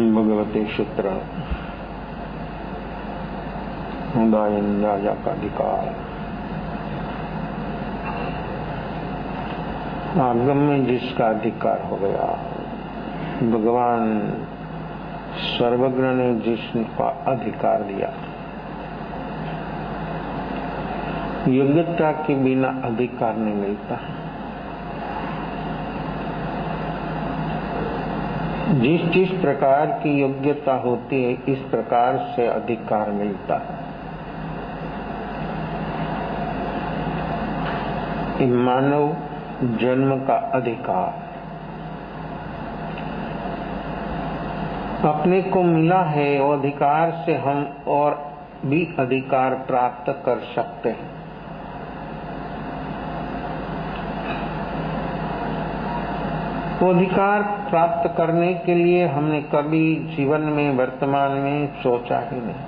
भगवते सूत्र उदायन राजा का अधिकार। आगम में जिसका अधिकार हो गया, भगवान सर्वज्ञ ने जिसका अधिकार दिया, योग्यता के बिना अधिकार नहीं मिलता। जिस जिस प्रकार की योग्यता होती है, इस प्रकार से अधिकार मिलता है। मानव जन्म का अधिकार अपने को मिला है, वो अधिकार से हम और भी अधिकार प्राप्त कर सकते हैं। वो अधिकार प्राप्त करने के लिए हमने कभी जीवन में वर्तमान में सोचा ही नहीं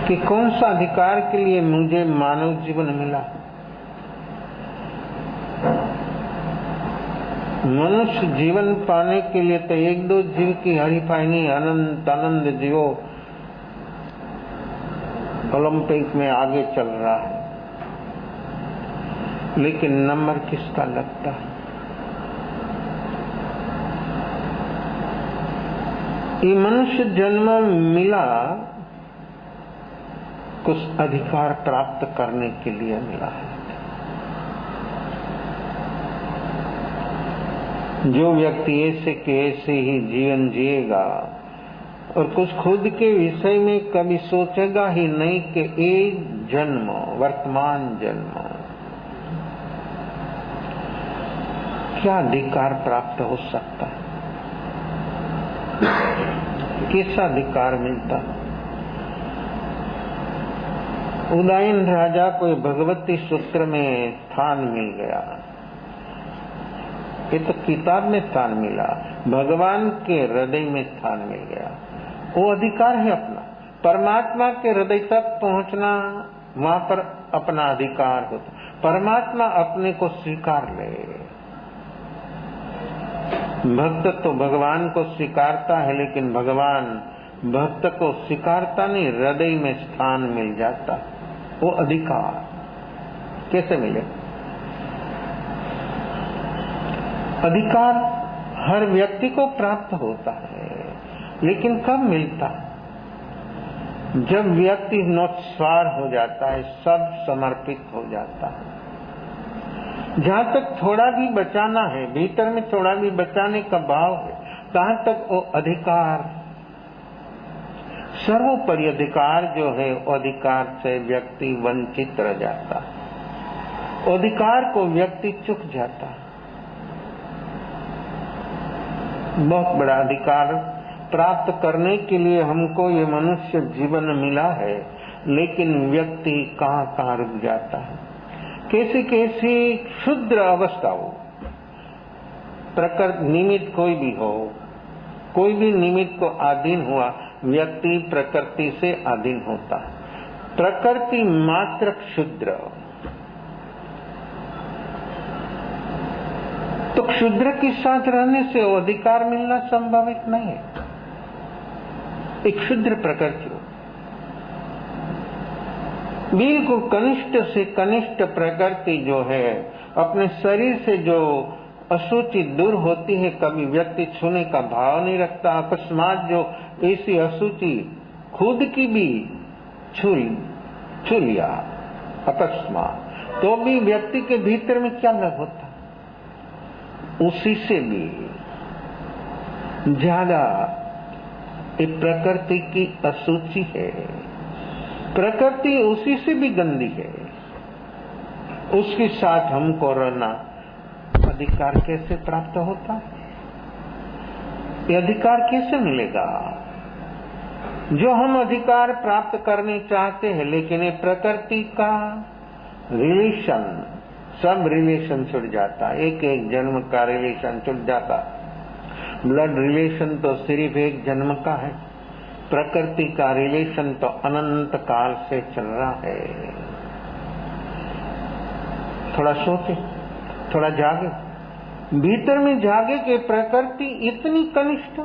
कि कौन सा अधिकार के लिए मुझे मानव जीवन मिला। मनुष्य जीवन पाने के लिए तो एक दो जीव की हरीफाई नहीं, अनंत अनंत जीवो ओलंपिक में आगे चल रहा है, लेकिन नंबर किसका लगता है? ये मनुष्य जन्म मिला कुछ अधिकार प्राप्त करने के लिए मिला है। जो व्यक्ति ऐसे के ऐसे ही जीवन जिएगा और कुछ खुद के विषय में कभी सोचेगा ही नहीं कि ये जन्म, वर्तमान जन्म क्या अधिकार प्राप्त हो सकता है, कैसा अधिकार मिलता। उदायन राजा को भगवती सूत्र में स्थान मिल गया। ये तो किताब में स्थान मिला, भगवान के हृदय में स्थान मिल गया। वो अधिकार है अपना, परमात्मा के हृदय तक पहुंचना, वहां पर अपना अधिकार होता। परमात्मा अपने को स्वीकार ले। भक्त तो भगवान को स्वीकारता है, लेकिन भगवान भक्त को स्वीकारता नहीं, हृदय में स्थान मिल जाता। वो अधिकार कैसे मिले? अधिकार हर व्यक्ति को प्राप्त होता है, लेकिन कब मिलता? जब व्यक्ति निस्वार्थ हो जाता है, सब समर्पित हो जाता है। जहाँ तक थोड़ा भी बचाना है, भीतर में थोड़ा भी बचाने का भाव है, तहाँ तक वो अधिकार, सर्वोपरि अधिकार जो है, वो अधिकार से व्यक्ति वंचित रह जाता है। अधिकार को व्यक्ति चूक जाता है। बहुत बड़ा अधिकार प्राप्त करने के लिए हमको ये मनुष्य जीवन मिला है, लेकिन व्यक्ति कहाँ कहाँ रुक जाता है। कैसी कैसी क्षुद्र अवस्था हो, प्रकृति निमित्त कोई भी हो, कोई भी निमित्त को अधीन हुआ व्यक्ति प्रकृति से अधीन होता है। प्रकृति मात्र क्षुद्र, तो क्षुद्र के साथ रहने से वो अधिकार मिलना संभावित नहीं है। एक क्षुद्र प्रकृति हो, बिल्कुल कनिष्ठ से कनिष्ठ प्रकृति जो है, अपने शरीर से जो अशुचि दूर होती है, कभी व्यक्ति छूने का भाव नहीं रखता। अकस्मात जो ऐसी अशुचि खुद की भी छू लिया अकस्मात, तो भी व्यक्ति के भीतर में क्या लग होता? उसी से भी ज्यादा ये प्रकृति की अशुचि है। प्रकृति उसी से भी गंदी है, उसके साथ हमको रहना अधिकार कैसे प्राप्त होता? ये अधिकार कैसे मिलेगा? जो हम अधिकार प्राप्त करने चाहते हैं, लेकिन ये प्रकृति का रिलेशन, सब रिलेशन छूट जाता, एक एक जन्म का रिलेशन छूट जाता। ब्लड रिलेशन तो सिर्फ एक जन्म का है, प्रकृति का रिलेशन तो अनंत काल से चल रहा है। थोड़ा सोचे, थोड़ा जागे, भीतर में जागे कि प्रकृति इतनी कनिष्ठ,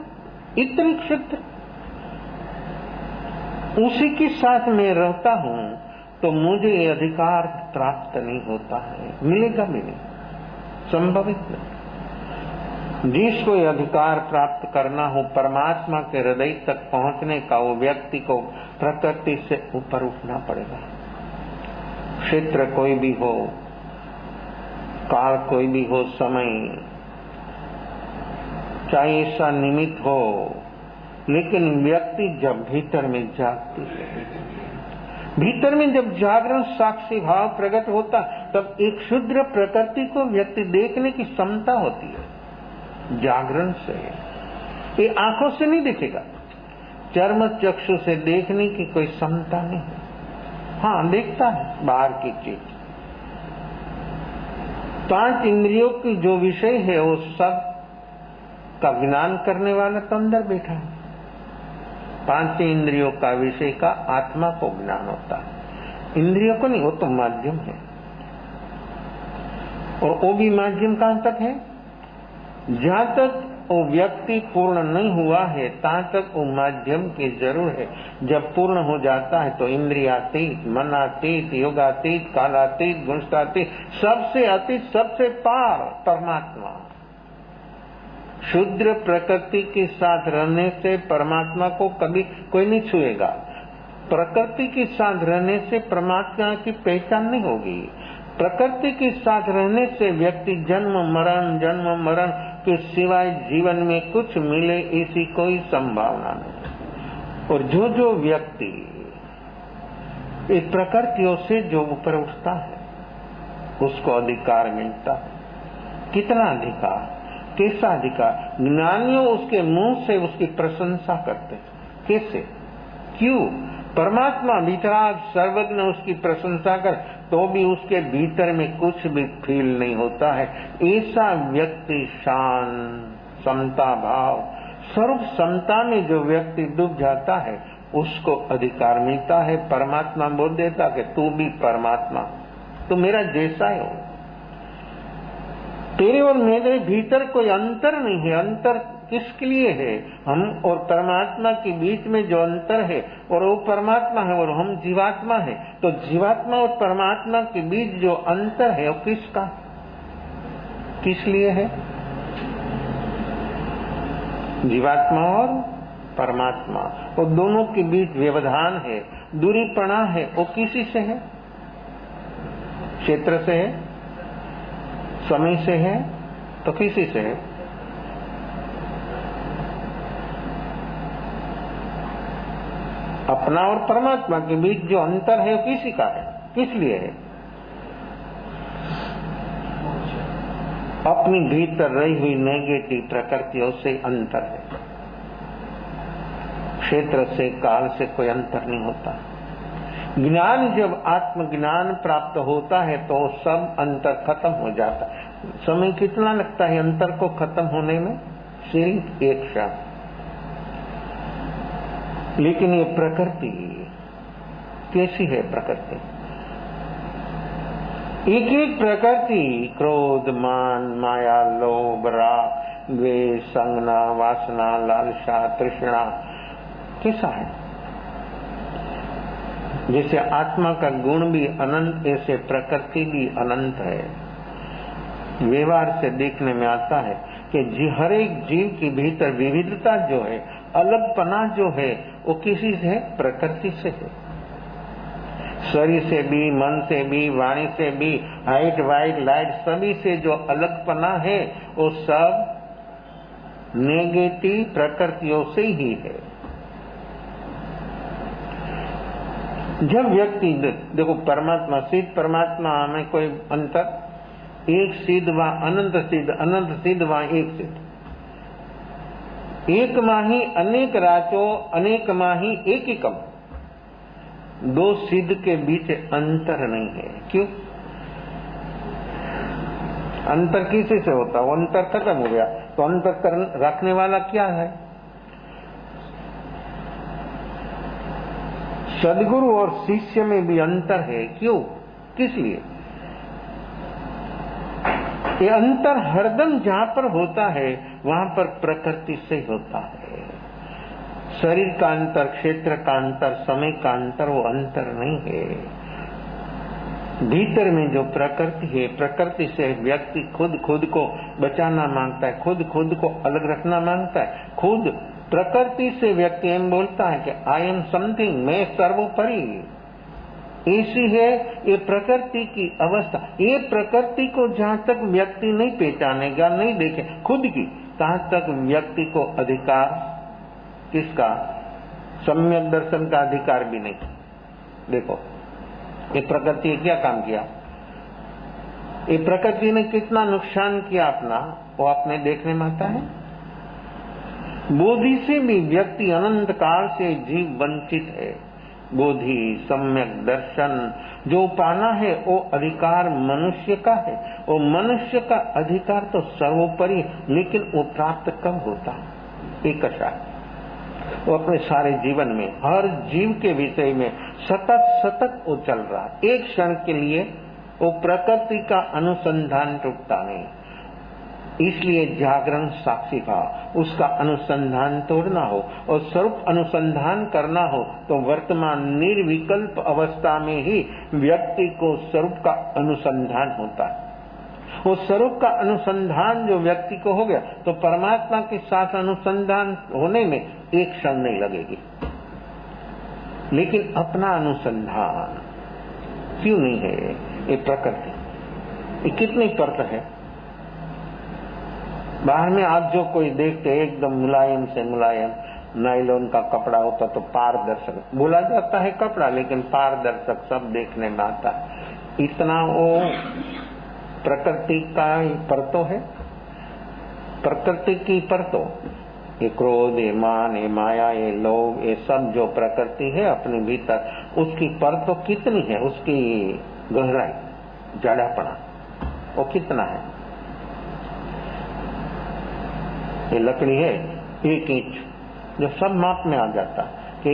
इतनी क्षुद्र, उसी के साथ मैं रहता हूं तो मुझे अधिकार प्राप्त नहीं होता है, मिलेगा भी नहीं, संभवित नहीं। जिसको अधिकार प्राप्त करना हो परमात्मा के हृदय तक पहुंचने का, वो व्यक्ति को प्रकृति से ऊपर उठना पड़ेगा। क्षेत्र कोई भी हो, काल कोई भी हो, समय चाहे ऐसा निमित्त हो, लेकिन व्यक्ति जब भीतर में जागती है, भीतर में जब जागरण साक्षी भाव प्रकट होता, तब एक क्षुद्र प्रकृति को व्यक्ति देखने की क्षमता होती है। जागरण से ये आंखों से नहीं दिखेगा, चर्म चक्षु से देखने की कोई क्षमता नहीं है। हाँ, देखता है बाहर की चीज। 5 इंद्रियों की जो विषय है वो सब का ज्ञान करने वाला तो अंदर बैठा है। 5 इंद्रियों का विषय का आत्मा को ज्ञान होता है, इंद्रियों को नहीं, वो तो माध्यम है। और वो भी माध्यम कहां तक है? जहां तक वो व्यक्ति पूर्ण नहीं हुआ है तहां तक वो माध्यम की जरूर है। जब पूर्ण हो जाता है तो इंद्रियातीत, मनातीत, योगातीत, कालातीत, गुणस्तातीत, सबसे अतीत, सबसे पार परमात्मा। शुद्र प्रकृति के साथ रहने से परमात्मा को कभी कोई नहीं छुएगा। प्रकृति के साथ रहने से परमात्मा की पहचान नहीं होगी। प्रकृति के साथ रहने से व्यक्ति जन्म मरण के सिवाय जीवन में कुछ मिले ऐसी कोई संभावना नहीं। और जो व्यक्ति इस प्रकृतियों से जो ऊपर उठता है उसको अधिकार मिलता है। कितना अधिकार, कैसा अधिकार? ज्ञानियों उसके मुंह से उसकी प्रशंसा करते हैं। कैसे, क्यों? परमात्मा वितराग सर्वज्ञ उसकी प्रशंसा कर तो भी उसके भीतर में कुछ भी फील नहीं होता है। ऐसा व्यक्ति शांत, समता भाव, स्वरूप समता में जो व्यक्ति डूब जाता है उसको अधिकार मिलता है। परमात्मा बोल देता कि तू भी परमात्मा, तू मेरा जैसा ही हो। तेरे और मेरे भीतर कोई अंतर नहीं है। अंतर किसके लिए है? हम और परमात्मा के बीच में जो अंतर है, और वो परमात्मा है और हम जीवात्मा है, तो जीवात्मा और परमात्मा के बीच जो अंतर है वो किसका, किस लिए है? जीवात्मा और परमात्मा, वो दोनों के बीच व्यवधान है, दूरीपना है, वो किसी से है? क्षेत्र से है, समय से है, तो किसी से है? अपना और परमात्मा के बीच जो अंतर है वो किसी का है, किस लिए है? अपनी भीतर रही हुई नेगेटिव प्रकृतियों से अंतर है। क्षेत्र से, काल से कोई अंतर नहीं होता। ज्ञान जब आत्मज्ञान प्राप्त होता है तो सब अंतर खत्म हो जाता है। समय कितना लगता है अंतर को खत्म होने में? सिर्फ एक क्षण। लेकिन ये प्रकृति कैसी है? प्रकृति एक एक प्रकृति, क्रोध, मान, माया, लोभ, राग, द्वेष, संगना, वासना, लालसा, तृष्णा, कैसा है? जैसे आत्मा का गुण भी अनंत, ऐसे प्रकृति भी अनंत है। व्यवहार से देखने में आता है कि हर एक जीव के भीतर विविधता जो है, अलगपना जो है, वो किसी से है? प्रकृति से है। शरीर से भी, मन से भी, वाणी से भी, हाइट, वाइट, लाइट, सभी से जो अलगपना है वो सब नेगेटिव प्रकृतियों से ही है। जब व्यक्ति देखो, परमात्मा सिद्ध, परमात्मा में कोई अंतर, एक सिद्ध व अनंत सिद्ध, अनंत सिद्ध व एक सिद्ध। एक माही अनेक राचो, अनेक माही एक एकम। दो सिद्ध के बीच अंतर नहीं है। क्यों? अंतर किसी से होता, वो अंतर खत्म हो गया, तो अंतर रखने वाला क्या है? सदगुरु और शिष्य में भी अंतर है। क्यों? किस लिए? ये अंतर हरदम जहां पर होता है वहां पर प्रकृति से होता है। शरीर का अंतर, क्षेत्र का अंतर, समय का अंतर, वो अंतर नहीं है। भीतर में जो प्रकृति है, प्रकृति से व्यक्ति खुद को बचाना मांगता है, खुद को अलग रखना मांगता है। खुद प्रकृति से व्यक्ति एम बोलता है कि आई एम समथिंग, मैं सर्वोपरि। ऐसी है ये प्रकृति की अवस्था। ये प्रकृति को जहां तक व्यक्ति नहीं पहचानेगा, नहीं देखे खुद की, तहां तक व्यक्ति को अधिकार किसका? सम्यक दर्शन का अधिकार भी नहीं। देखो ये प्रकृति क्या काम किया, ये प्रकृति ने कितना नुकसान किया अपना, वो अपने देखने में आता है। बोधि से भी व्यक्ति अनंत काल से जीव वंचित है। बोधि, सम्यक दर्शन जो पाना है वो अधिकार मनुष्य का है, वो मनुष्य का अधिकार तो सर्वोपरि, लेकिन वो प्राप्त कब होता है? एक कशा वो अपने सारे जीवन में हर जीव के विषय में सतत वो चल रहा है। एक क्षण के लिए वो प्रकृति का अनुसंधान टूटता नहीं। इसलिए जागरण साक्षी भाव, उसका अनुसंधान तोड़ना हो और स्वरूप अनुसंधान करना हो तो वर्तमान निर्विकल्प अवस्था में ही व्यक्ति को स्वरूप का अनुसंधान होता है। वो स्वरूप का अनुसंधान जो व्यक्ति को हो गया तो परमात्मा के साथ अनुसंधान होने में एक क्षण नहीं लगेगी। लेकिन अपना अनुसंधान क्यों नहीं है? ये प्रकृति ये कितनी परत है। बाहर में आज जो कोई देखते एकदम मुलायम से मुलायम नायलॉन का कपड़ा होता तो पारदर्शक बोला जाता है कपड़ा, लेकिन पारदर्शक सब देखने में आता है। इतना वो प्रकृति का परतो है, प्रकृति की परतो। ये क्रोध, ये मान, ये माया, ये लोभ, ये सब जो प्रकृति है अपने भीतर, उसकी परतो कितनी है, उसकी गहराई, जाड़ापना वो कितना है। ये लकड़ी है 1 इंच, जो सब माप में आ जाता कि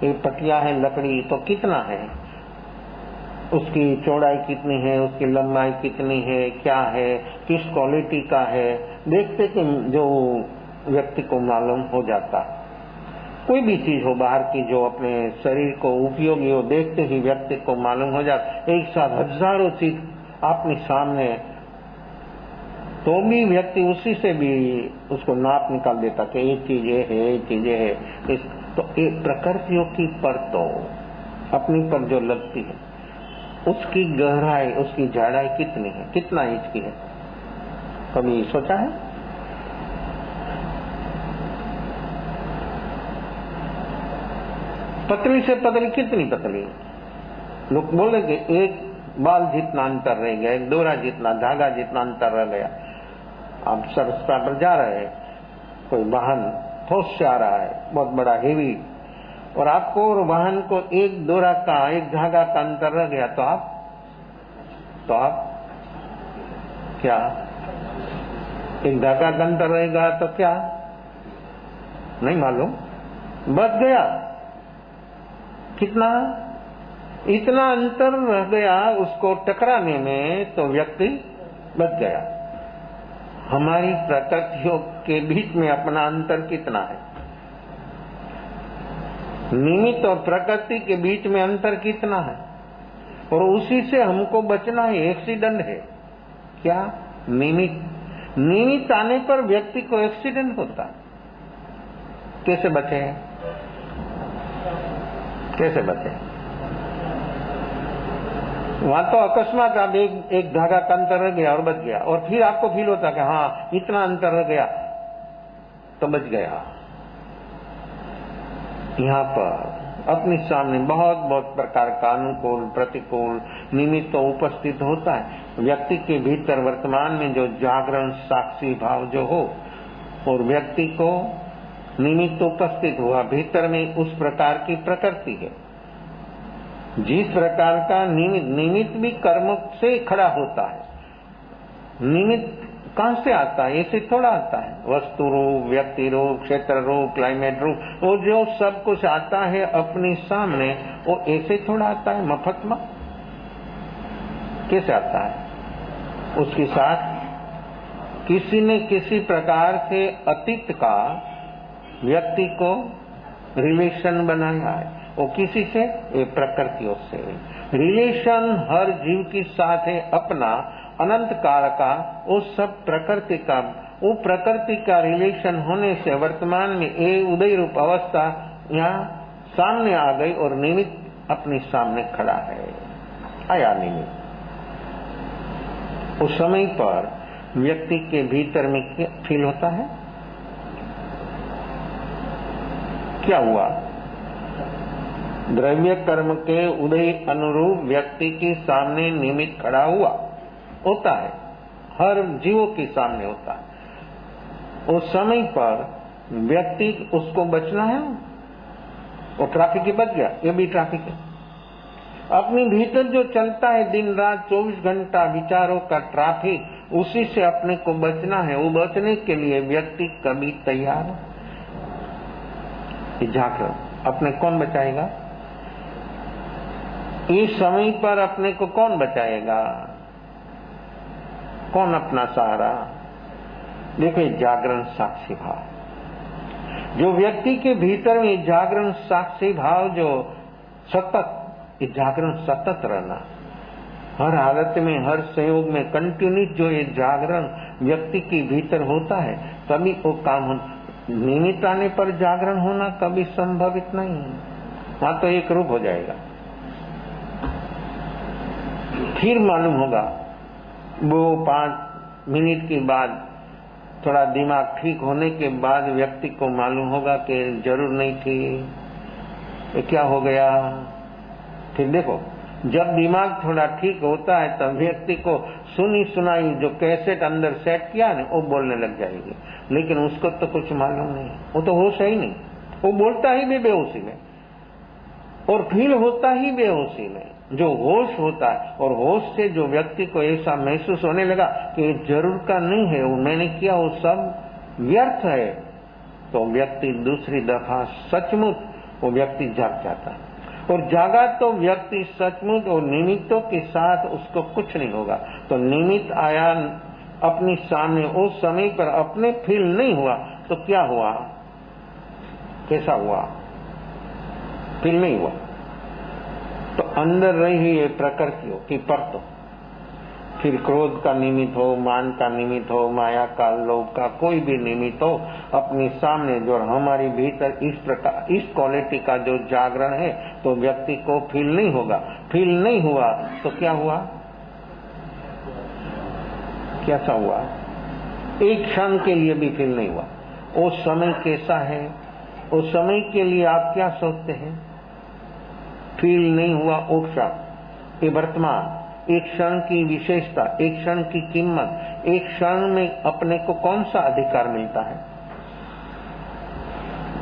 ये पटिया है लकड़ी तो कितना है, उसकी चौड़ाई कितनी है, उसकी लंबाई कितनी है, क्या है, किस क्वालिटी का है, देखते कि जो व्यक्ति को मालूम हो जाता। कोई भी चीज हो बाहर की जो अपने शरीर को उपयोगी हो, देखते ही व्यक्ति को मालूम हो जाता। एक साथ हजारों चीज अपने सामने, तो भी व्यक्ति उसी से भी उसको नाप निकाल देता कि ये चीज ये है, ये चीजें है। तो ये प्रकृतियों की परतों अपनी पर जो लगती है उसकी गहराई, उसकी जाड़ाई कितनी है, कितना इंच की है, कभी सोचा है? पतली से पतली कितनी पतली? लोग बोलेंगे एक बाल जितना अंतर रह गया, एक डोरा जितना, धागा जितना अंतर रह गया। आप रास्ता पर जा रहे हैं, कोई वाहन ठोस से आ रहा है बहुत बड़ा हेवी, और आपको और वाहन को एक डोरा का, एक धागा का अंतर रह गया, तो आप क्या? एक धागा का अंतर रहेगा तो क्या नहीं मालूम, बच गया। कितना? इतना अंतर रह गया उसको टकराने में तो व्यक्ति बच गया। हमारी प्रकृतियों के बीच में अपना अंतर कितना है? निमित्त और प्रकृति के बीच में अंतर कितना है? और उसी से हमको बचना है। एक्सीडेंट है क्या? निमित्त आने पर व्यक्ति को एक्सीडेंट होता। कैसे बचे? कैसे बचे? वहां तो अकस्मात आप एक धागा का अंतर रह गया और बच गया, और फिर आपको फील होता कि हाँ इतना अंतर रह गया तो बच गया। यहाँ पर अपने सामने बहुत बहुत प्रकार का अनुकूल प्रतिकूल निमित्त तो उपस्थित होता है। व्यक्ति के भीतर वर्तमान में जो जागरण साक्षी भाव जो हो, और व्यक्ति को निमित्त उपस्थित हुआ, भीतर में उस प्रकार की प्रकृति है। जिस प्रकार का निमित्त भी कर्म से खड़ा होता है, निमित्त कहां से आता है? ऐसे थोड़ा आता है। वस्तु रूप, व्यक्ति रूप, क्षेत्र रूप, क्लाइमेट रूप, वो जो सब कुछ आता है अपने सामने, वो ऐसे थोड़ा आता है मफत में। कैसे आता है? उसके साथ किसी ने किसी प्रकार से अतीत का व्यक्ति को रिलेशन बनाया है। वो किसी से? ये प्रकृतियों से। रिलेशन हर जीव के साथ है अपना अनंत काल का, वो सब प्रकृति का। वो प्रकृति का रिलेशन होने से वर्तमान में ये उदय रूप अवस्था यहाँ सामने आ गई और निमित्त अपने सामने खड़ा है। आया निमित्त। उस समय पर व्यक्ति के भीतर में क्या फील होता है? क्या हुआ? द्रव्य कर्म के उदय अनुरूप व्यक्ति के सामने निमित्त खड़ा हुआ। होता है, हर जीवों के सामने होता है। उस समय पर व्यक्ति उसको बचना है। वो ट्रैफिक ही बच गया, ये भी ट्रैफिक है। अपने भीतर जो चलता है दिन रात 24 घंटा विचारों का ट्रैफिक, उसी से अपने को बचना है। वो बचने के लिए व्यक्ति कभी तैयार जागृत। अपने कौन बचाएगा? इस समय पर अपने को कौन बचाएगा? कौन अपना सहारा? देखो, जागरण साक्षी भाव। जो व्यक्ति के भीतर में जागरण साक्षी भाव जो सतत, ये जागरण सतत रहना, हर हालत में, हर सहयोग में कंटिन्यू जो ये जागरण व्यक्ति के भीतर होता है, तभी वो काम हो। निमित्त आने पर जागरण होना कभी संभवित नहीं है। वहां तो एक रूप हो जाएगा। फिर मालूम होगा वो 5 मिनट के बाद, थोड़ा दिमाग ठीक होने के बाद व्यक्ति को मालूम होगा कि जरूर नहीं थी, ये क्या हो गया। फिर देखो, जब दिमाग थोड़ा ठीक होता है तब व्यक्ति को सुनी सुनाई जो कैसेट अंदर सेट किया ना, वो बोलने लग जाएगी। लेकिन उसको तो कुछ मालूम नहीं, वो तो होश है ही नहीं। वो बोलता ही भी बेहोशी में और फील होता ही बेहोशी में। जो होश होता है, और होश से जो व्यक्ति को ऐसा महसूस होने लगा कि ये जरूर का नहीं है, वो मैंने किया वो सब व्यर्थ है, तो व्यक्ति दूसरी दफा सचमुच वो व्यक्ति जाग जाता है। और जागा तो व्यक्ति सचमुच और निमित्तों के साथ उसको कुछ नहीं होगा। तो निमित्त आया अपने सामने, उस समय पर अपने फील नहीं हुआ तो क्या हुआ? कैसा हुआ? फील नहीं हुआ तो अंदर रही है प्रकृतियों की परतों। फिर क्रोध का निमित्त हो, मान का निमित्त हो, माया का, लोभ का, कोई भी निमित्त हो, अपने सामने जो हमारी भीतर इस प्रकार, इस क्वालिटी का जो जागरण है, तो व्यक्ति को फील नहीं होगा। फील नहीं हुआ तो क्या हुआ? कैसा हुआ? एक क्षण के लिए भी फील नहीं हुआ। वो समय कैसा है? उस समय के लिए आप क्या सोचते हैं? फील नहीं हुआ वो क्षण, ये वर्तमान, एक क्षण की विशेषता, एक क्षण की कीमत, एक क्षण में अपने को कौन सा अधिकार मिलता है?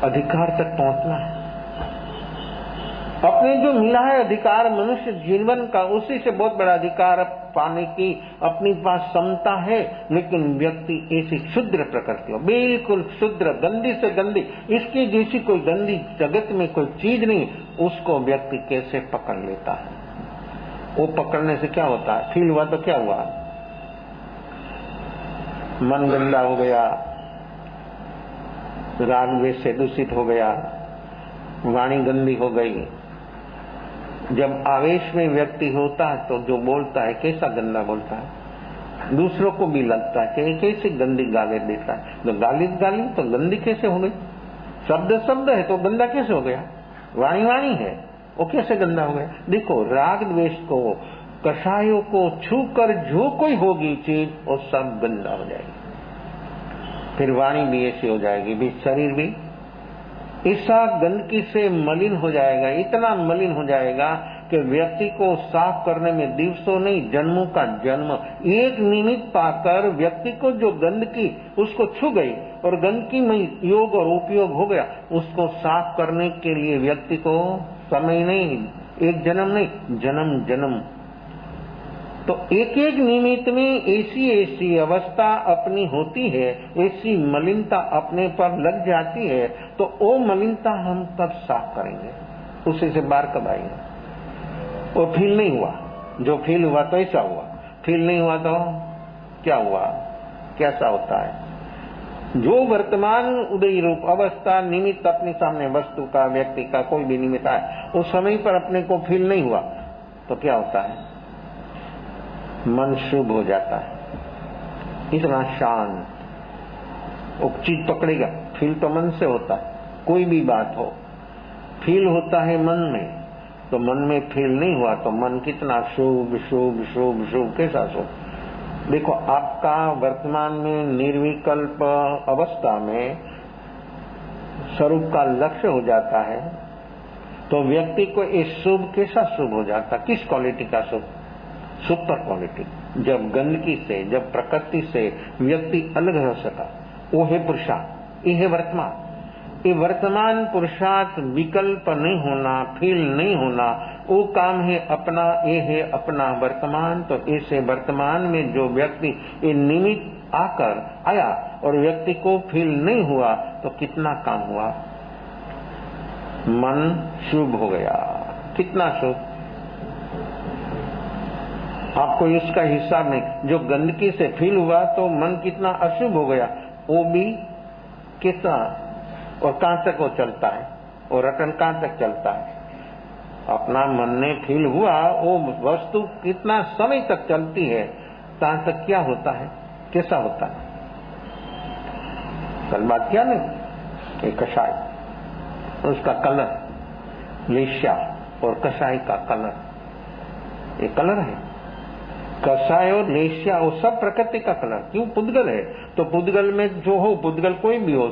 अधिकार तक पहुंचना है। अपने जो मिला है अधिकार मनुष्य जीवन का, उसी से बहुत बड़ा अधिकार पाने की अपने पास क्षमता है। लेकिन व्यक्ति ऐसी क्षुद्र प्रकृति हो, बिल्कुल क्षुद्र, गंदी से गंदी, इसकी जैसी कोई गंदी जगत में कोई चीज नहीं, उसको व्यक्ति कैसे पकड़ लेता है? वो पकड़ने से क्या होता है? फील हुआ तो क्या हुआ? मन गंदा हो गया, राग द्वेष से दूषित हो गया, वाणी गंदी हो गई। जब आवेश में व्यक्ति होता है तो जो बोलता है कैसा गंदा बोलता है, दूसरों को भी लगता है कि कैसे गंदी गाली देता है। तो गाली तो गंदी कैसे हो गई? शब्द है तो गंदा कैसे हो गया? वाणी है, वो कैसे गंदा हो गया? देखो, राग द्वेष को, कषायों को छूकर जो कोई होगी चीज, वो सब गंदा हो जाएगी। फिर वाणी भी ऐसी हो जाएगी, भी शरीर भी ऐसा गंदगी से मलिन हो जाएगा, इतना मलिन हो जाएगा कि व्यक्ति को साफ करने में दिवसों नहीं जन्मों का जन्म। एक निमित्त पाकर व्यक्ति को जो गंदगी उसको छू गई और गंदगी में योग और उपयोग हो गया, उसको साफ करने के लिए व्यक्ति को समय नहीं, एक जन्म नहीं, जन्म जन्म तो एक एक निमित्त में ऐसी ऐसी अवस्था अपनी होती है, ऐसी मलिनता अपने पर लग जाती है, तो वो मलिनता हम कब साफ करेंगे, उसी से बाहर कब आएंगे? वो फील नहीं हुआ, जो फील हुआ तो ऐसा हुआ, फील नहीं हुआ तो क्या हुआ, कैसा होता है? जो वर्तमान उदय रूप अवस्था निमित्त अपने सामने वस्तु का, व्यक्ति का, कोई भी निमित्त आए, उस समय पर अपने को फील नहीं हुआ तो क्या होता है? मन शुभ हो जाता है, इतना शांत। वो चीज पकड़ेगा, फील तो मन से होता है, कोई भी बात हो फील होता है मन में, तो मन में फील नहीं हुआ तो मन कितना शुभ शुभ शुभ शुभ, कैसा शुभ? देखो, आपका वर्तमान में निर्विकल्प अवस्था में स्वरूप का लक्ष्य हो जाता है, तो व्यक्ति को ये शुभ कैसा शुभ हो जाता? किस क्वालिटी का शुभ? Super quality. जब गंदगी से, जब प्रकृति से व्यक्ति अलग हो सका, वो है पुरुषार्थ, ये है वर्तमान। ये वर्तमान पुरुषार्थ विकल्प नहीं होना, फील नहीं होना, वो काम है अपना, ये है अपना वर्तमान। तो ऐसे वर्तमान में जो व्यक्ति ये निमित्त आकर आया और व्यक्ति को फील नहीं हुआ तो कितना काम हुआ? मन शुभ हो गया। कितना शुभ? आपको इसका हिसाब नहीं। जो गंदगी से फील हुआ तो मन कितना अशुभ हो गया, वो भी कितना, और कहां तक वो चलता है, और रटन कहां तक चलता है? अपना मन में फील हुआ, वो वस्तु कितना समय तक चलती है, तहां तक क्या होता है, कैसा होता है? कल बात किया नहीं, एक कषाय, उसका कलर, वेश्या और कषाय का कलर, ये कलर है। कषाय और वेश्या वो सब प्रकृति का कलर। क्यों? पुद्गल है, तो पुद्गल में जो हो, पुद्गल कोई भी हो,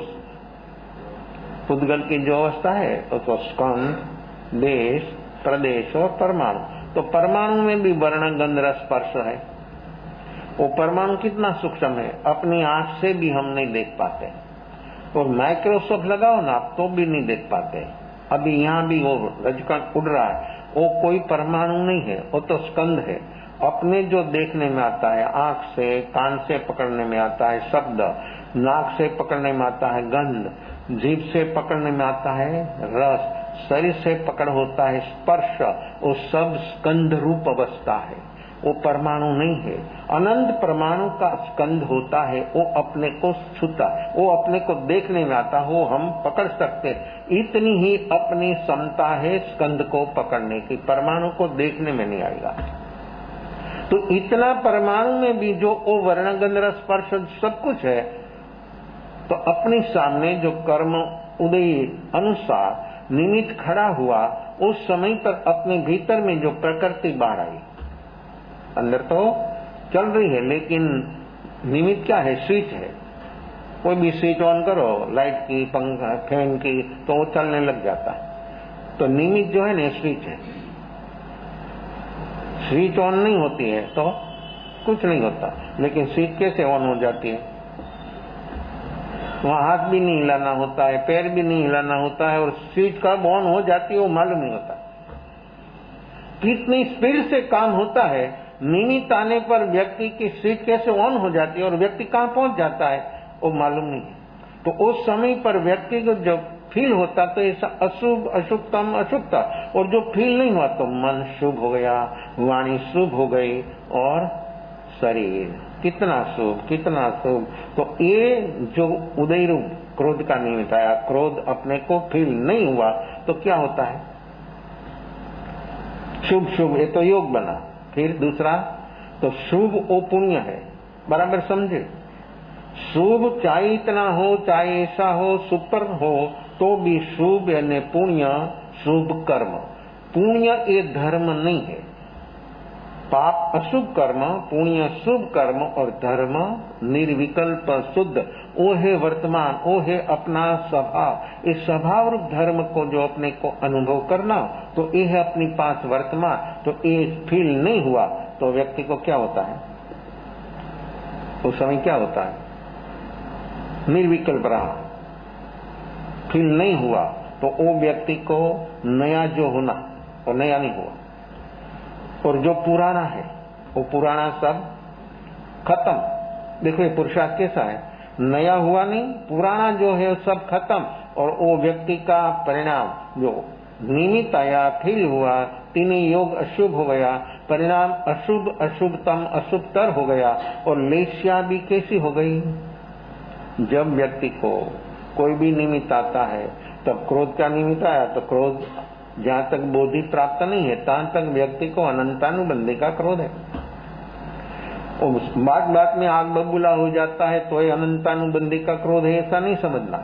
पुद्गल की जो अवस्था है तो स्कंद, देश, प्रदेश और परमाणु। तो परमाणु में भी वर्ण, गंध, रस, स्पर्श है। वो परमाणु कितना सूक्ष्म है, अपनी आंख से भी हम नहीं देख पाते, और माइक्रोस्कोप लगाओ ना तो भी नहीं देख पाते। अभी यहाँ भी वो रजकण उड़ रहा है, वो कोई परमाणु नहीं है, वो तो स्कंद है। अपने जो देखने में आता है, आंख से, कान से पकड़ने में आता है शब्द, नाक से पकड़ने में आता है गंध, जीभ से पकड़ने में आता है रस, शरीर से पकड़ होता है स्पर्श, वो सब स्कंद रूप अवस्था है, वो परमाणु नहीं है। अनंत परमाणु का स्कंद होता है, वो अपने को छूता, वो अपने को देखने में आता हो, हम पकड़ सकते। इतनी ही अपनी क्षमता है स्कंद को पकड़ने की, परमाणु को देखने में नहीं आएगा। तो इतना परमाणु में भी जो वो वर्ण, गंध, रस, स्पर्श सब कुछ है, तो अपने सामने जो कर्म उदय अनुसार निमित्त खड़ा हुआ, उस समय पर अपने भीतर में जो प्रकृति बाहर आई। अंदर तो चल रही है, लेकिन निमित्त क्या है? स्विच है। कोई भी स्विच ऑन करो, लाइट की, पंखा, फैन की, तो वो चलने लग जाता है। तो निमित्त जो है ना, स्विच है। स्विच ऑन नहीं होती है तो कुछ नहीं होता, लेकिन स्विच कैसे ऑन हो जाती है? वहां हाथ भी नहीं हिलाना होता है, पैर भी नहीं हिलाना होता है, और स्विच कब ऑन हो जाती है वो मालूम नहीं होता। कितनी स्पीड से काम होता है, निमित्त आने पर व्यक्ति की स्विच कैसे ऑन हो जाती है और व्यक्ति कहां पहुंच जाता है वो मालूम नहीं है। तो उस समय पर व्यक्ति को जब फील होता तो ऐसा अशुभ, अशुभतम, अशुभता, और जो फील नहीं हुआ तो मन शुभ हो गया, वाणी शुभ हो गई, और शरीर कितना शुभ, कितना शुभ। तो ये जो उदय रूप क्रोध का निमित्त आया, क्रोध अपने को फील नहीं हुआ तो क्या होता है? शुभ शुभ, ये तो योग बना। फिर दूसरा तो शुभ वो पुण्य है, बराबर समझे? शुभ चाहे इतना हो, चाहे ऐसा हो, सुपर हो, तो भी शुभ यानी पुण्य, शुभ कर्म। पुण्य ये धर्म नहीं है, पाप अशुभ कर्म, पुण्य शुभ कर्म, और धर्म निर्विकल्प शुद्ध, वो है वर्तमान, वो है अपना स्वभाव। इस स्वभाव रूप धर्म को जो अपने को अनुभव करना, तो ये है अपनी पास वर्तमान। तो ये फील नहीं हुआ तो व्यक्ति को क्या होता है? उस समय क्या होता है? निर्विकल्प रहा, फील नहीं हुआ तो वो व्यक्ति को नया जो होना वो नया नहीं हुआ, और जो पुराना है वो पुराना सब खत्म। देखो ये पुरुषार्थ कैसा है, नया हुआ नहीं, पुराना जो है सब खत्म, और वो व्यक्ति का परिणाम जो निमित्त आया, फील हुआ, तीनों योग अशुभ हो गया, परिणाम अशुभ, अशुभतम, अशुभतर हो गया, और लेस्या भी कैसी हो गई। जब व्यक्ति को कोई भी निमित्त आता है, तब क्रोध का निमित्त आया तो क्रोध, जहां तक बोधि प्राप्त नहीं है तहां तक व्यक्ति को अनंतानुबंधी का क्रोध है। बात बात में आग बबूला हो जाता है तो ये अनंतानुबंधी का क्रोध है, ऐसा नहीं समझना।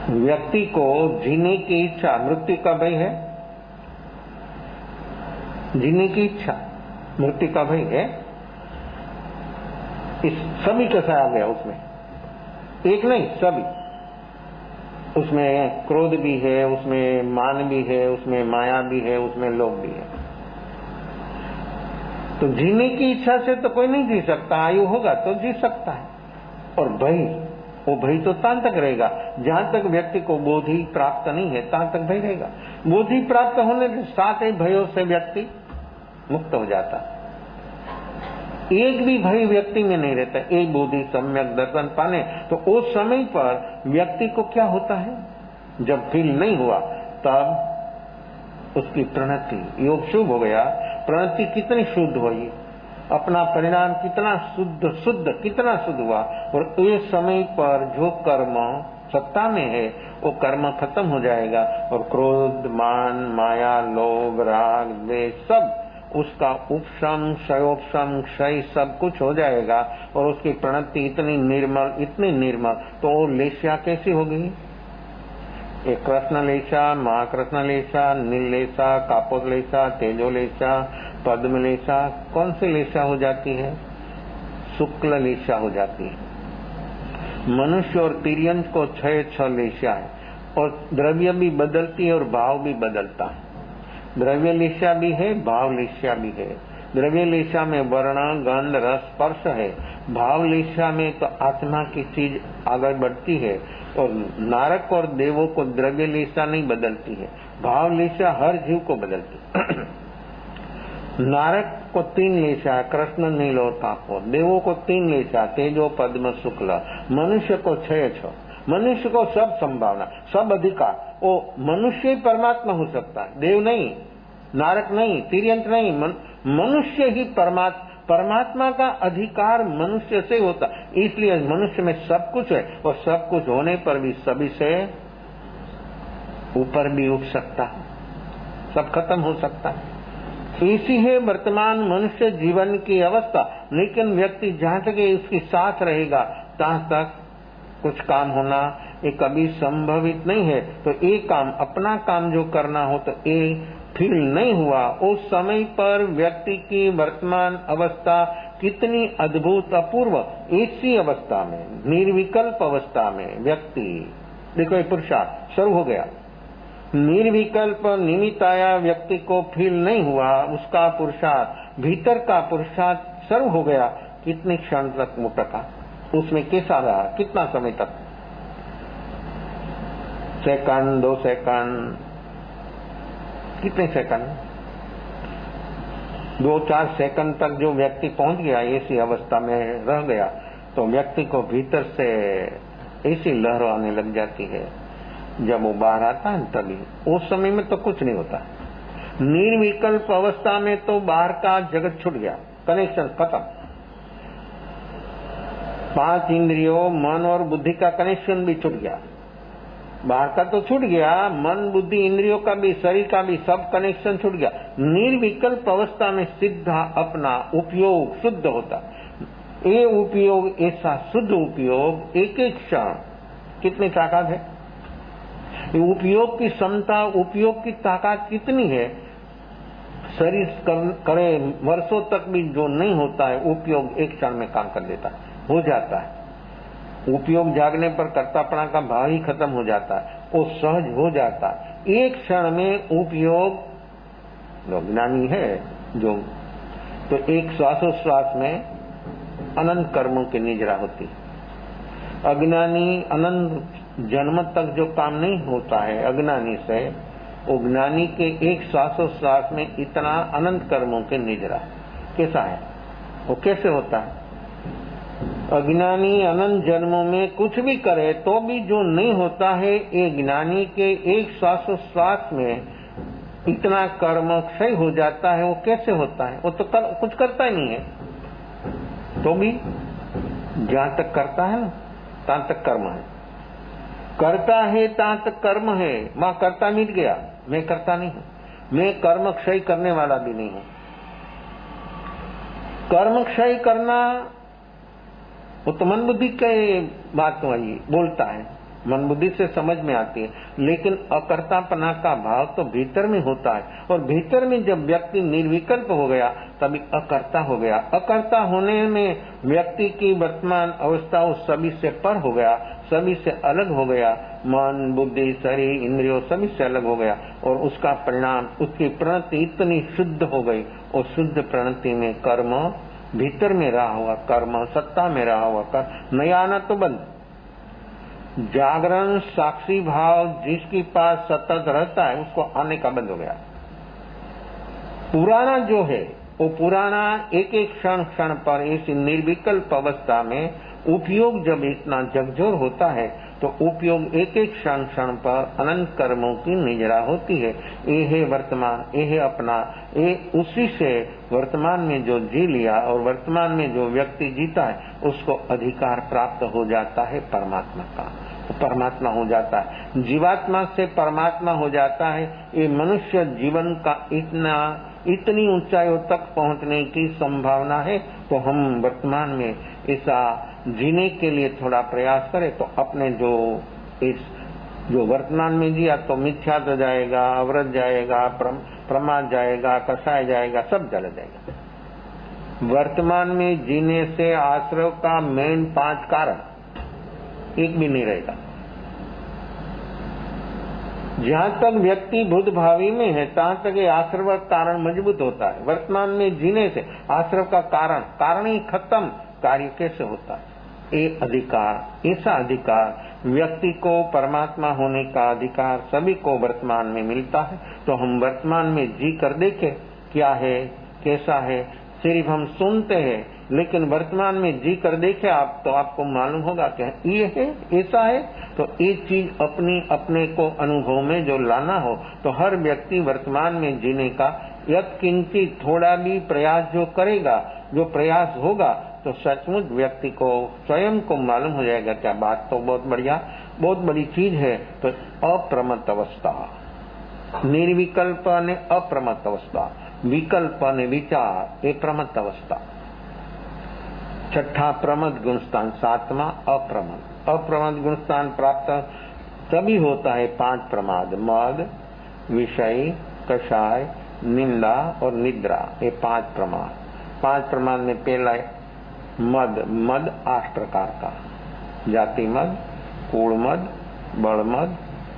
व्यक्ति को जीने की इच्छा, मृत्यु का भय है, जीने की इच्छा, मृत्यु का भय है, इस सभी कैसा आ गया उसमें, एक नहीं सभी। उसमें क्रोध भी है, उसमें मान भी है, उसमें माया भी है, उसमें लोभ भी है। तो जीने की इच्छा से तो कोई नहीं जी सकता, आयु होगा तो जी सकता है। और भय, वो भय तो तब तक रहेगा जहां तक व्यक्ति को बोधि प्राप्त नहीं है, तहां तक भय रहेगा। बोधि प्राप्त होने के साथ ही भयों से व्यक्ति मुक्त हो जाता। एक भी भय व्यक्ति में नहीं रहता, एक बोधि सम्यक दर्शन पाने तो उस समय पर व्यक्ति को क्या होता है, जब फील नहीं हुआ तब उसकी प्रणति, योग शुभ हो गया, प्रणति कितनी शुद्ध हुई, अपना परिणाम कितना शुद्ध कितना शुद्ध हुआ, और इस समय पर जो कर्म सत्ता में है वो कर्म खत्म हो जाएगा, और क्रोध, मान, माया, लोभ, राग, द्वेष सब उसका उपशम, क्षयोपशम, क्षय सब कुछ हो जाएगा, और उसकी प्रणति इतनी निर्मल, तो लेस्या कैसी होगी। एक कृष्ण लेशा, महाकृष्ण लेशा, नील लेशा, कापोत लेशा, तेजो लेशा, पद्म लेशा, कौन सी लेशा हो जाती है, शुक्ल लेशा हो जाती है। मनुष्य और तिर्यंत को 6 लेशा है, और द्रव्य भी बदलती है और भाव भी बदलता है। द्रव्य लेशा भी है, भाव लेशा भी है। द्रव्य लेशा में वर्ण, गंध, रस, स्पर्श है, भाव लेशा में तो आत्मा की चीज आगे बढ़ती है, और नारक और देवों को द्रव्य लेशा नहीं बदलती है, भाव लेशा हर जीव को बदलती। नारक को 3 लेशा है, कृष्ण, नील और कापोत। देवों को 3 लेशा, तेजो, पद्म, शुक्ल। मनुष्य को 6। मनुष्य को सब संभावना, सब अधिकार, वो मनुष्य ही परमात्मा हो सकता है, देव नहीं, नारक नहीं, तिर्यंत नहीं, मनुष्य ही परमात्मा का अधिकार मनुष्य से होता। इसलिए मनुष्य में सब कुछ है, और सब कुछ होने पर भी सभी से ऊपर भी उठ सकता है, सब खत्म हो सकता है। ऐसी है वर्तमान मनुष्य जीवन की अवस्था। लेकिन व्यक्ति जहां तक उसके साथ रहेगा तहां तक कुछ काम होना ये कभी संभवित नहीं है। तो एक काम, अपना काम जो करना हो, तो ये फील नहीं हुआ, उस समय पर व्यक्ति की वर्तमान अवस्था कितनी अद्भुत अपूर्व। ऐसी अवस्था में, निर्विकल्प अवस्था में व्यक्ति, देखो ये पुरुषार्थ शुरू हो गया, निर्विकल्प निमित्त आया, व्यक्ति को फील नहीं हुआ, उसका पुरुषार्थ, भीतर का पुरुषार्थ शुरू हो गया। कितने क्षण तक वो टका, उसमें कैसा रहा, कितना समय तक, सेकंड, 2 सेकंड, कितने सेकंड, 2-4 सेकंड तक जो व्यक्ति पहुंच गया, ऐसी अवस्था में रह गया, तो व्यक्ति को भीतर से ऐसी लहर आने लग जाती है। जब वो बाहर आता है तभी, उस समय में तो कुछ नहीं होता। निर्विकल्प अवस्था में तो बाहर का जगत छूट गया, कनेक्शन खत्म। 5 इंद्रियों, मन और बुद्धि का कनेक्शन भी छूट गया। बाहर का तो छूट गया, मन, बुद्धि, इंद्रियों का भी, शरीर का भी, सब कनेक्शन छूट गया। निर्विकल्प अवस्था में सीधा अपना उपयोग शुद्ध होता। ये उपयोग, ऐसा शुद्ध उपयोग, एक एक क्षण कितनी ताकत है, उपयोग की क्षमता, उपयोग की ताकत कितनी है। शरीर करे वर्षों तक भी जो नहीं होता है, उपयोग एक क्षण में काम कर देता है, हो जाता है। उपयोग जागने पर कर्तापना का भाव ही खत्म हो जाता है, वो सहज हो जाता है। एक क्षण में उपयोग, जो ज्ञानी है जो, तो एक श्वासोश्वास में अनंत कर्मों की निजरा होती है। अज्ञानी अनंत जन्म तक जो काम नहीं होता है अज्ञानी से, वो ज्ञानी के एक श्वासोश्वास में इतना अनंत कर्मों के निजरा कैसा है, वो कैसे होता है? अज्ञानी अनंत जन्मों में कुछ भी करे तो भी जो नहीं होता है, ये ज्ञानी के एक श्वासोश्वास में इतना कर्म क्षय हो जाता है। वो कैसे होता है? वो तो कुछ करता ही नहीं है, तो भी जहां तक करता है ना तहां तक कर्म है, करता है तहां तक कर्म है। मां करता मिट गया, मैं करता नहीं हूं, मैं कर्म क्षय करने वाला भी नहीं हूं। कर्म क्षय करना वो तो मन बुद्धि के बात वही बोलता है, मन बुद्धि से समझ में आती है, लेकिन अकर्तापना का भाव तो भीतर में होता है। और भीतर में जब व्यक्ति निर्विकल्प हो गया तभी अकर्ता हो गया। अकर्ता होने में व्यक्ति की वर्तमान अवस्था उस सभी से पर हो गया, सभी से अलग हो गया, मन बुद्धि शरीर इंद्रियों सभी से अलग हो गया। और उसका परिणाम, उसकी प्रणति इतनी शुद्ध हो गई, और शुद्ध प्रणति में कर्म भीतर में रहा हुआ कर्म, सत्ता में रहा हुआ कर्म नहीं आना तो बंद। जागरण साक्षी भाव जिसके पास सतत रहता है उसको आने का बंद हो गया। पुराना जो है वो पुराना एक एक क्षण क्षण पर इस निर्विकल्प अवस्था में उपयोग जब इतना जगजोर होता है तो उपयोग एक एक क्षण क्षण पर अनंत कर्मों की निजरा होती है। ये है वर्तमान, ये है अपना, ये उसी से वर्तमान में जो जी लिया और वर्तमान में जो व्यक्ति जीता है उसको अधिकार प्राप्त हो जाता है परमात्मा का, तो परमात्मा हो जाता है। जीवात्मा से परमात्मा हो जाता है। ये मनुष्य जीवन का इतनी ऊंचाइयों तक पहुंचने की संभावना है। तो हम वर्तमान में ऐसा जीने के लिए थोड़ा प्रयास करें तो अपने जो वर्तमान में जिया तो मिथ्या तो जाएगा, अवरत जाएगा, प्रमाद जाएगा, कसाय जाएगा, सब जल जाएगा। वर्तमान में जीने से आश्रव का मेन 5 कारण एक भी नहीं रहेगा। जहां तक व्यक्ति बुद्ध भावी में है तहां तक ये आश्रव का कारण मजबूत होता है। वर्तमान में जीने से आश्रव का कारण ही खत्म, कार्य कैसे होता है? ये अधिकार, ऐसा अधिकार व्यक्ति को परमात्मा होने का अधिकार सभी को वर्तमान में मिलता है। तो हम वर्तमान में जी कर देखें क्या है, कैसा है। सिर्फ हम सुनते हैं, लेकिन वर्तमान में जी कर देखे आप तो आपको मालूम होगा कि ये है, ऐसा है। तो एक चीज अपने को अनुभव में जो लाना हो तो हर व्यक्ति वर्तमान में जीने का यत्किंचित थोड़ा भी प्रयास जो करेगा, जो प्रयास होगा तो सचमुच व्यक्ति को स्वयं को मालूम हो जाएगा क्या बात तो बहुत बढ़िया, बहुत बड़ी चीज है। तो अप्रमत्त अवस्था, निर्विकल्प ने अप्रमत्त अवस्था, विकल्प ने विचार, ये प्रमत्त अवस्था। छठा प्रमद गुणस्थान, 7वां अप्रमद। अप्रमद गुणस्थान प्राप्त तभी होता है 5 प्रमाद, मद, विषय, कषाय, निंदा और निद्रा, ये 5 प्रमाद। 5 प्रमाद में पहला मद 8 प्रकार का, जाति मद, कूड़ मद, बड़ मद,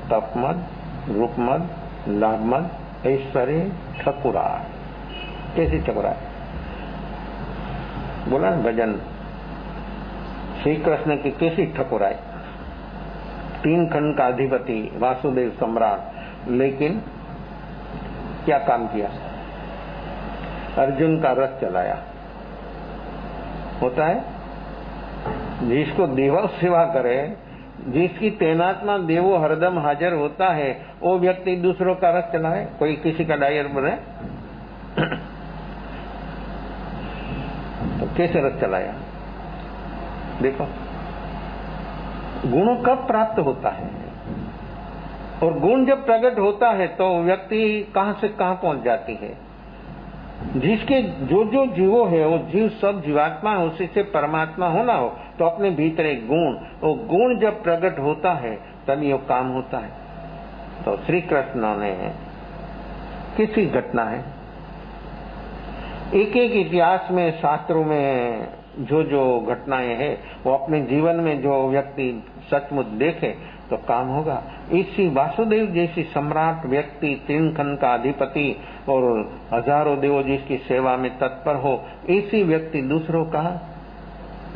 तप मद, रूप मद, लाभ मद, ऐश्वर्य, ठकुराय। कैसी ठकुराय? बोला न भजन, श्री कृष्ण की कैसी ठकुराय? 3 खंड का अधिपति वासुदेव सम्राट, लेकिन क्या काम किया? अर्जुन का रथ चलाया। होता है जिसको देव सेवा करे, जिसकी तैनात्मा देवो हरदम हाजिर होता है, वो व्यक्ति दूसरों का रथ चलाए। कोई किसी का ड्राइवर बने तो कैसे रथ चलाया? देखो गुणों कब प्राप्त होता है, और गुण जब प्रकट होता है तो व्यक्ति कहां से कहां पहुंच जाती है। जिसके जो जीवो है वो जीव सब जीवात्मा है, उसी से परमात्मा होना हो तो अपने भीतर एक गुण, वो गुण जब प्रकट होता है तभी वो काम होता है। तो श्री कृष्ण ने किसी घटना है, एक एक इतिहास में शास्त्रों में जो घटनाएं हैं वो अपने जीवन में जो व्यक्ति सचमुच देखे तो काम होगा। इसी वासुदेव जैसी सम्राट व्यक्ति, 3 खंड का अधिपति और हजारों देवों जिसकी सेवा में तत्पर हो, इसी व्यक्ति दूसरों का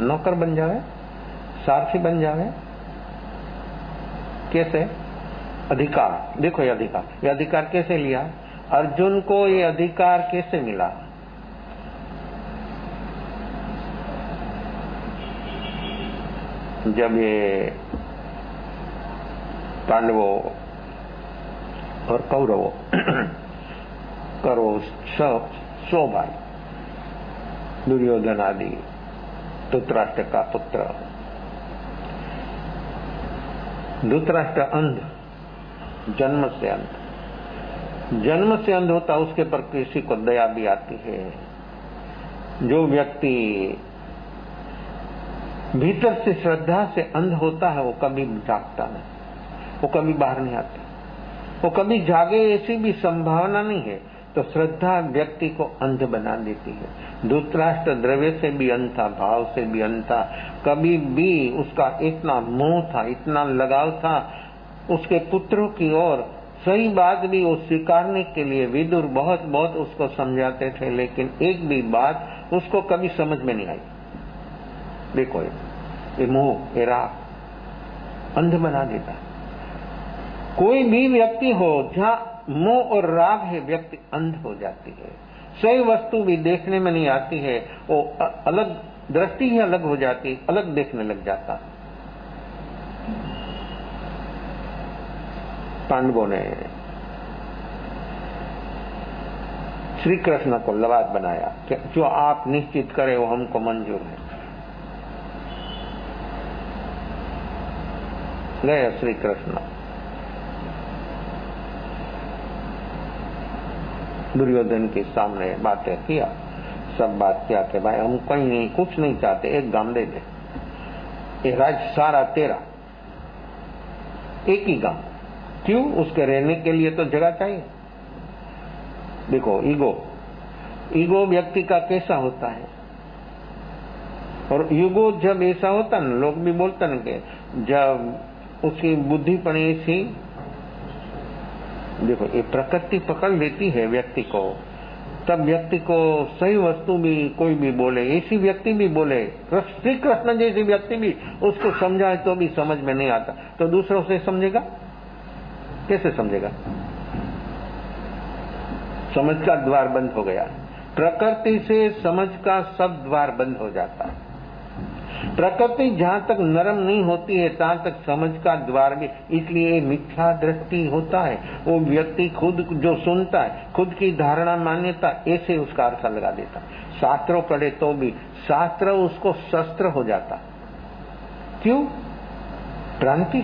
नौकर बन जावे, सारथी बन जावे। कैसे? अधिकार, देखो ये अधिकार कैसे लिया? अर्जुन को ये अधिकार कैसे मिला? जब ये पांडवों और कौरवों कौरवों 100 भाई, दुर्योधन आदि, धृतराष्ट्र का पुत्र, धृतराष्ट्र अंध, जन्म से अंध होता, उसके पर किसी को दया भी आती है। जो व्यक्ति भीतर से श्रद्धा से अंध होता है वो कभी जागता नहीं, वो कभी बाहर नहीं आता, वो कभी जागे ऐसी भी संभावना नहीं है। तो श्रद्धा व्यक्ति को अंध बना देती है। धृतराष्ट्र द्रव्य से भी अंध था, भाव से भी अंध था, कभी भी उसका इतना मोह था, इतना लगाव था उसके पुत्रों की ओर। सही बात भी वो स्वीकारने के लिए विदुर बहुत बहुत उसको समझाते थे, लेकिन एक भी बात उसको कभी समझ में नहीं आई। देखो ये मोह, ये राग अंध बना देता है। कोई भी व्यक्ति हो जहाँ मोह और राग है, व्यक्ति अंध हो जाती है। सही वस्तु भी देखने में नहीं आती है, वो अलग दृष्टि ही अलग हो जाती, अलग देखने लग जाता। पांडवों ने श्री कृष्ण को लवाद बनाया कि जो आप निश्चित करें वो हमको मंजूर है। गए श्री कृष्ण, दुर्योधन के सामने बातें किया, सब बात किया कि भाई हम कहीं नहीं, कुछ नहीं चाहते, एक गांव दे दे, ये राज्य सारा तेरा, एक ही गांव। क्यों? उसके रहने के लिए तो जगह चाहिए। देखो ईगो व्यक्ति का कैसा होता है, और ईगो जब ऐसा होता ना, लोग भी बोलते ना कि जब उसकी बुद्धि पण ऐसी, देखो ये प्रकृति पकड़ लेती है व्यक्ति को, तब व्यक्ति को सही वस्तु भी कोई भी बोले, ऐसी व्यक्ति भी बोले, श्री कृष्ण जैसी व्यक्ति भी उसको समझाए तो भी समझ में नहीं आता, तो दूसरों से समझेगा कैसे? समझेगा? समझ का द्वार बंद हो गया। प्रकृति से समझ का सब द्वार बंद हो जाता है। प्रकृति जहाँ तक नरम नहीं होती है तहाँ तक समझ का द्वार भी, इसलिए मिथ्या दृष्टि होता है। वो व्यक्ति खुद जो सुनता है, खुद की धारणा मान्यता ऐसे उसका अर्थ लगा देता है। शास्त्रों पढ़े तो भी शास्त्र उसको शस्त्र हो जाता। क्यों? भ्रांति।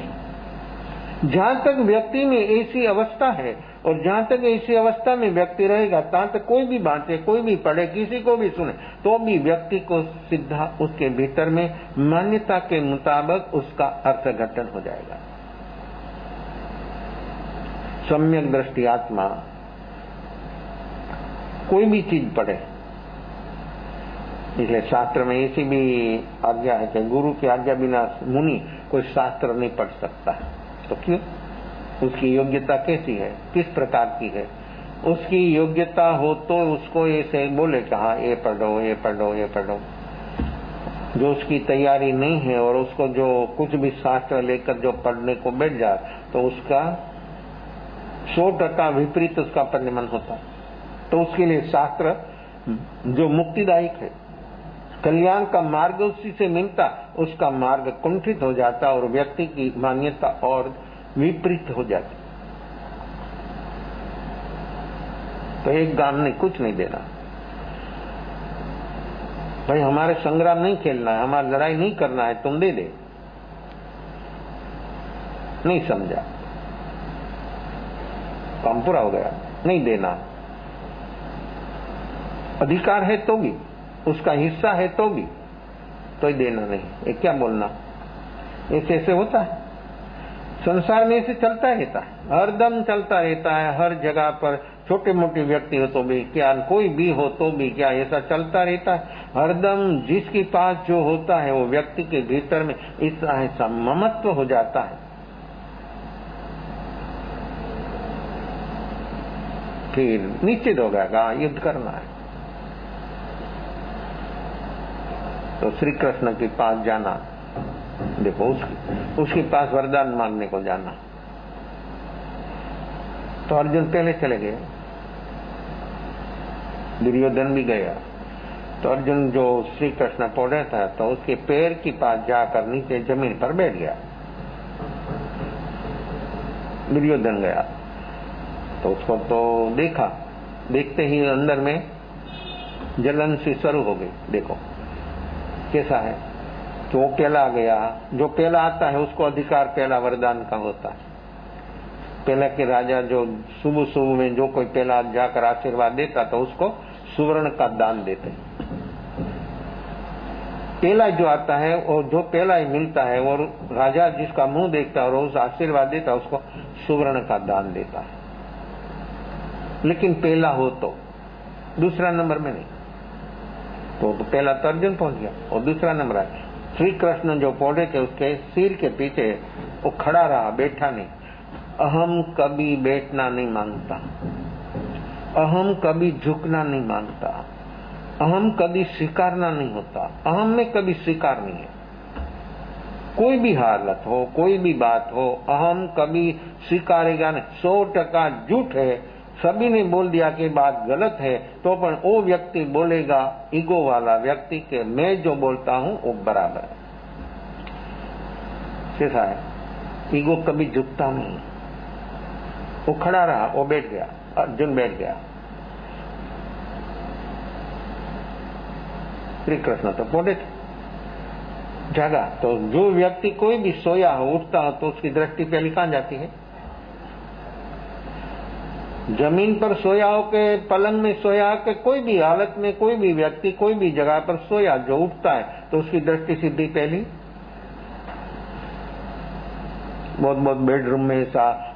जहाँ तक व्यक्ति में ऐसी अवस्था है और जहाँ तक ऐसी अवस्था में व्यक्ति रहेगा, तहाँ तक कोई भी बातें, कोई भी पढ़े, किसी को भी सुने, तो भी व्यक्ति को सीधा उसके भीतर में मान्यता के मुताबिक उसका अर्थघटन हो जाएगा। सम्यक दृष्टि आत्मा कोई भी चीज पढ़े, इसलिए शास्त्र में ऐसी भी आज्ञा है कि गुरु की आज्ञा बिना मुनि कोई शास्त्र नहीं पढ़ सकता है। तो क्यों? उसकी योग्यता कैसी है, किस प्रकार की है? उसकी योग्यता हो तो उसको ऐसे बोले कि हाँ ये पढ़ो, ये पढ़ो, ये पढ़ो। जो उसकी तैयारी नहीं है और उसको जो कुछ भी शास्त्र लेकर जो पढ़ने को बैठ जाए, तो उसका 100% विपरीत उसका परिणाम होता। तो उसके लिए शास्त्र जो मुक्तिदायक है, कल्याण का मार्ग उसी से मिलता, उसका मार्ग कुंठित हो जाता और व्यक्ति की मान्यता और विपरीत हो जाती। तो एक गांव ने कुछ नहीं देना, भाई हमारे संग्राम नहीं खेलना है, हमारी लड़ाई नहीं करना है, तुम दे दे। नहीं समझा, काम पूरा हो गया, नहीं देना। अधिकार है तो भी, उसका हिस्सा है तो भी, तो ही देना नहीं। ये क्या बोलना? ऐसे ऐसे होता है संसार में, ऐसे चलता रहता है, हरदम चलता रहता है। हर जगह पर छोटे मोटे व्यक्ति हो तो भी क्या, कोई भी हो तो भी क्या, ऐसा चलता रहता है हरदम। जिसके पास जो होता है वो व्यक्ति के भीतर में ऐसा ममत्व हो जाता है, फिर निश्चित हो गया युद्ध करना है। तो श्री कृष्ण के पास जाना, देखो उसके पास वरदान मांगने को जाना। तो अर्जुन पहले चले गए, दुर्योधन भी गया। तो अर्जुन जो श्री कृष्ण पौड़े था तो उसके पैर के पास जाकर नीचे जमीन पर बैठ गया। दुर्योधन गया तो उसको तो देखा, देखते ही अंदर में जलन सी शुरू हो गई। देखो कैसा है कि वो पहला गया, जो पहला आता है उसको अधिकार पहला वरदान का होता है। पहले के राजा जो सुबह सुबह में जो कोई पहला जाकर आशीर्वाद देता तो उसको सुवर्ण का दान देते। पहला जो आता है और जो पहला ही मिलता है और राजा जिसका मुंह देखता है और उस आशीर्वाद देता है उसको सुवर्ण का दान देता है। लेकिन पहला हो तो, दूसरा नंबर में नहीं। तो पहला तो अर्जुन पहुंच गया और दूसरा नंबर है श्री कृष्ण जो पौधे थे उसके सिर के पीछे वो खड़ा रहा, बैठा नहीं। अहम कभी बैठना नहीं मांगता, अहम कभी झुकना नहीं मांगता, अहम कभी स्वीकारना नहीं होता। अहम में कभी स्वीकार नहीं है। कोई भी हालत हो, कोई भी बात हो, अहम कभी स्वीकारेगा नहीं। 100% झूठ है, सभी ने बोल दिया कि बात गलत है तो पण वो व्यक्ति बोलेगा, ईगो वाला व्यक्ति के मैं जो बोलता हूं वो बराबर है। कैसा है? ईगो कभी झुकता नहीं। वो खड़ा रहा, वो बैठ गया, अर्जुन बैठ गया। श्री कृष्ण तो पौधे थे, जागा। तो जो व्यक्ति कोई भी सोया हो, उठता हो तो उसकी दृष्टि पहले कहां जाती है? जमीन पर सोया हो के पलंग में सोया हो के कोई भी हालत में कोई भी व्यक्ति कोई भी जगह पर सोया जो उठता है तो उसकी दृष्टि सीधी पहली बहुत बहुत बेडरूम में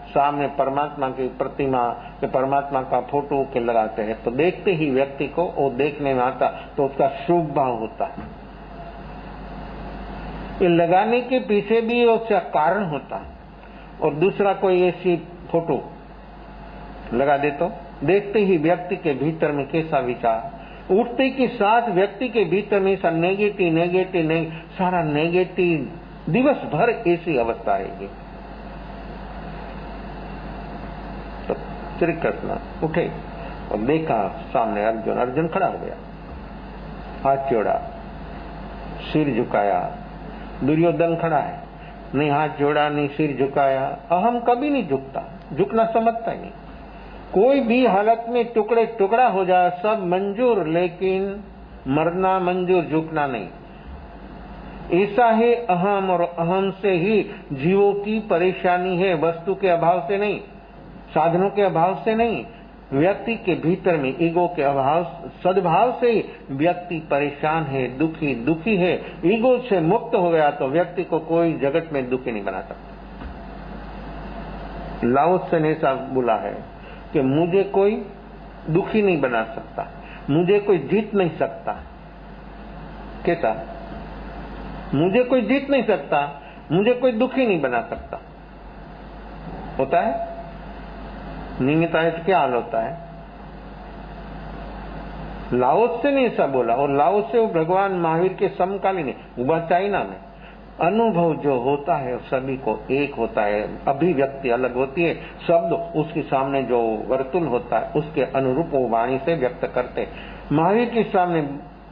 सामने परमात्मा की प्रतिमा के परमात्मा का फोटो के लगाते हैं तो देखते ही व्यक्ति को वो देखने में आता तो उसका शुभ भाव होता है। ये लगाने के पीछे भी उसका कारण होता है। और दूसरा कोई ऐसी फोटो लगा दे तो देखते ही व्यक्ति के भीतर में कैसा विचार, उठते के साथ व्यक्ति के भीतर में ऐसा नेगेटिव सारा नेगेटिव दिवस भर ऐसी अवस्था रहेगी। तो श्री कृष्ण उठे और देखा सामने अर्जुन खड़ा हो गया, हाथ जोड़ा, सिर झुकाया। दुर्योधन खड़ा है, नहीं हाथ जोड़ा नहीं सिर झुकाया। अहम कभी नहीं झुकता, झुकना समझता ही नहीं। कोई भी हालत में टुकड़े टुकड़ा हो जाए सब मंजूर, लेकिन मरना मंजूर, झुकना नहीं। ऐसा है अहम, और अहम से ही जीवों की परेशानी है, वस्तु के अभाव से नहीं, साधनों के अभाव से नहीं, व्यक्ति के भीतर में ईगो के अभाव, सद्भाव से ही व्यक्ति परेशान है, दुखी है। ईगो से मुक्त हो गया तो व्यक्ति को कोई जगत में दुखी नहीं बना सकता। लाओ से ने ऐसा बोला है कि मुझे कोई दुखी नहीं बना सकता, मुझे कोई जीत नहीं सकता। कैसा? मुझे कोई जीत नहीं सकता, मुझे कोई दुखी नहीं बना सकता। होता है? नहीं होता है तो क्या हाल होता है? लाओस से ने ऐसा बोला, और लाओस से वो भगवान महावीर के समकालीन है, वो चाइना में। अनुभव जो होता है सभी को एक होता है, अभिव्यक्ति अलग होती है, शब्द उसके सामने जो वर्तुल होता है उसके अनुरूप वो वाणी से व्यक्त करते। महावीर के सामने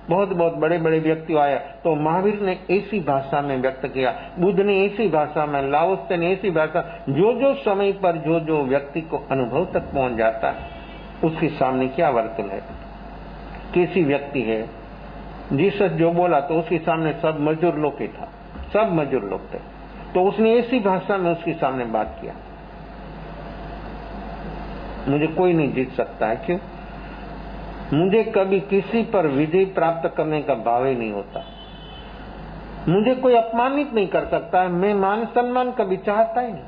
बहुत बहुत बड़े बड़े व्यक्ति आया तो महावीर ने ऐसी भाषा में व्यक्त किया, बुद्ध ने ऐसी भाषा में, लाओत्से ने ऐसी भाषा। जो समय पर जो व्यक्ति को अनुभव तक पहुंच जाता है उसके सामने क्या वर्तुल है, कैसी व्यक्ति है। जीसस जो बोला तो उसके सामने सब मजूर लोग ही था, सब मजूर लोग थे, तो उसने ऐसी भाषा में उसके सामने बात किया। मुझे कोई नहीं जीत सकता है। क्यों? मुझे कभी किसी पर विजय प्राप्त करने का भाव ही नहीं होता। मुझे कोई अपमानित नहीं कर सकता है, मैं मान सम्मान कभी चाहता ही नहीं।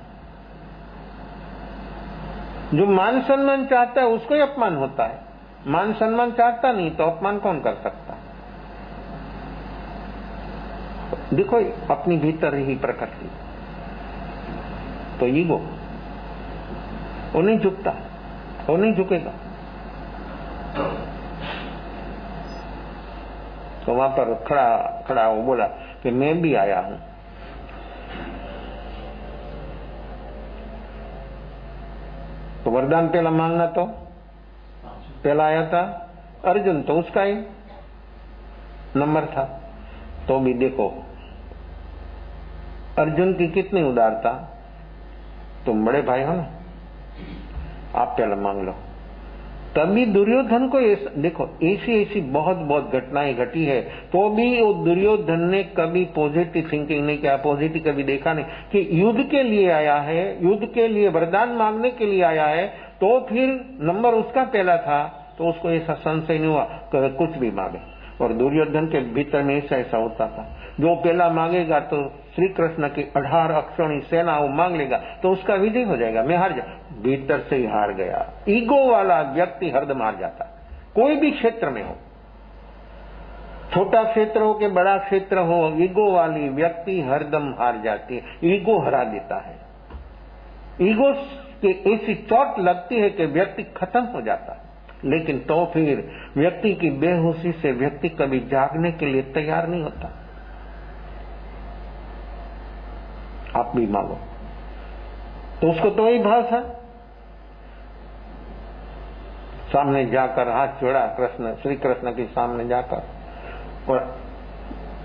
जो मान सम्मान चाहता है उसको ही अपमान होता है, मान सम्मान चाहता नहीं तो अपमान कौन कर सकता है? देखो अपनी भीतर ही प्रकृति, तो ईगो वो नहीं झुकता, वो नहीं झुकेगा। तो वहां पर खड़ा वो बोला कि मैं भी आया हूं। तो वरदान पहला मांगना तो पहला आया था अर्जुन, तो उसका ही नंबर था। तो भी देखो अर्जुन की कितनी उदारता, तुम बड़े भाई हो ना, आप पहला मांग लो। तभी दुर्योधन को देखो ऐसी बहुत बहुत घटनाएं घटी है, तो भी वो दुर्योधन ने कभी पॉजिटिव थिंकिंग नहीं किया, पॉजिटिव कभी देखा नहीं कि युद्ध के लिए आया है, युद्ध के लिए वरदान मांगने के लिए आया है, तो फिर नंबर उसका पहला था, तो उसको ऐसा संशय नहीं हुआ कि कुछ भी मांगे। और दुर्योधन के भीतर में ऐसा होता था, जो पहला मांगेगा तो श्री कृष्ण की 18 अक्षौणी सेना वो मांग लेगा तो उसका विजय हो जाएगा, मैं हार जा, भीतर से ही हार गया। ईगो वाला व्यक्ति हरदम हार जाता, कोई भी क्षेत्र में हो, छोटा क्षेत्र हो कि बड़ा क्षेत्र हो, ईगो वाली व्यक्ति हरदम हार जाती है, ईगो हरा देता है। ईगो की ऐसी चोट लगती है कि व्यक्ति खत्म हो जाता है। लेकिन तो फिर व्यक्ति की बेहोशी से व्यक्ति कभी जागने के लिए तैयार नहीं होता। आप भी मांगो, तो उसको तो वही भाव था, सामने जाकर हाथ जोड़ा कृष्ण, श्री कृष्ण के सामने जाकर, और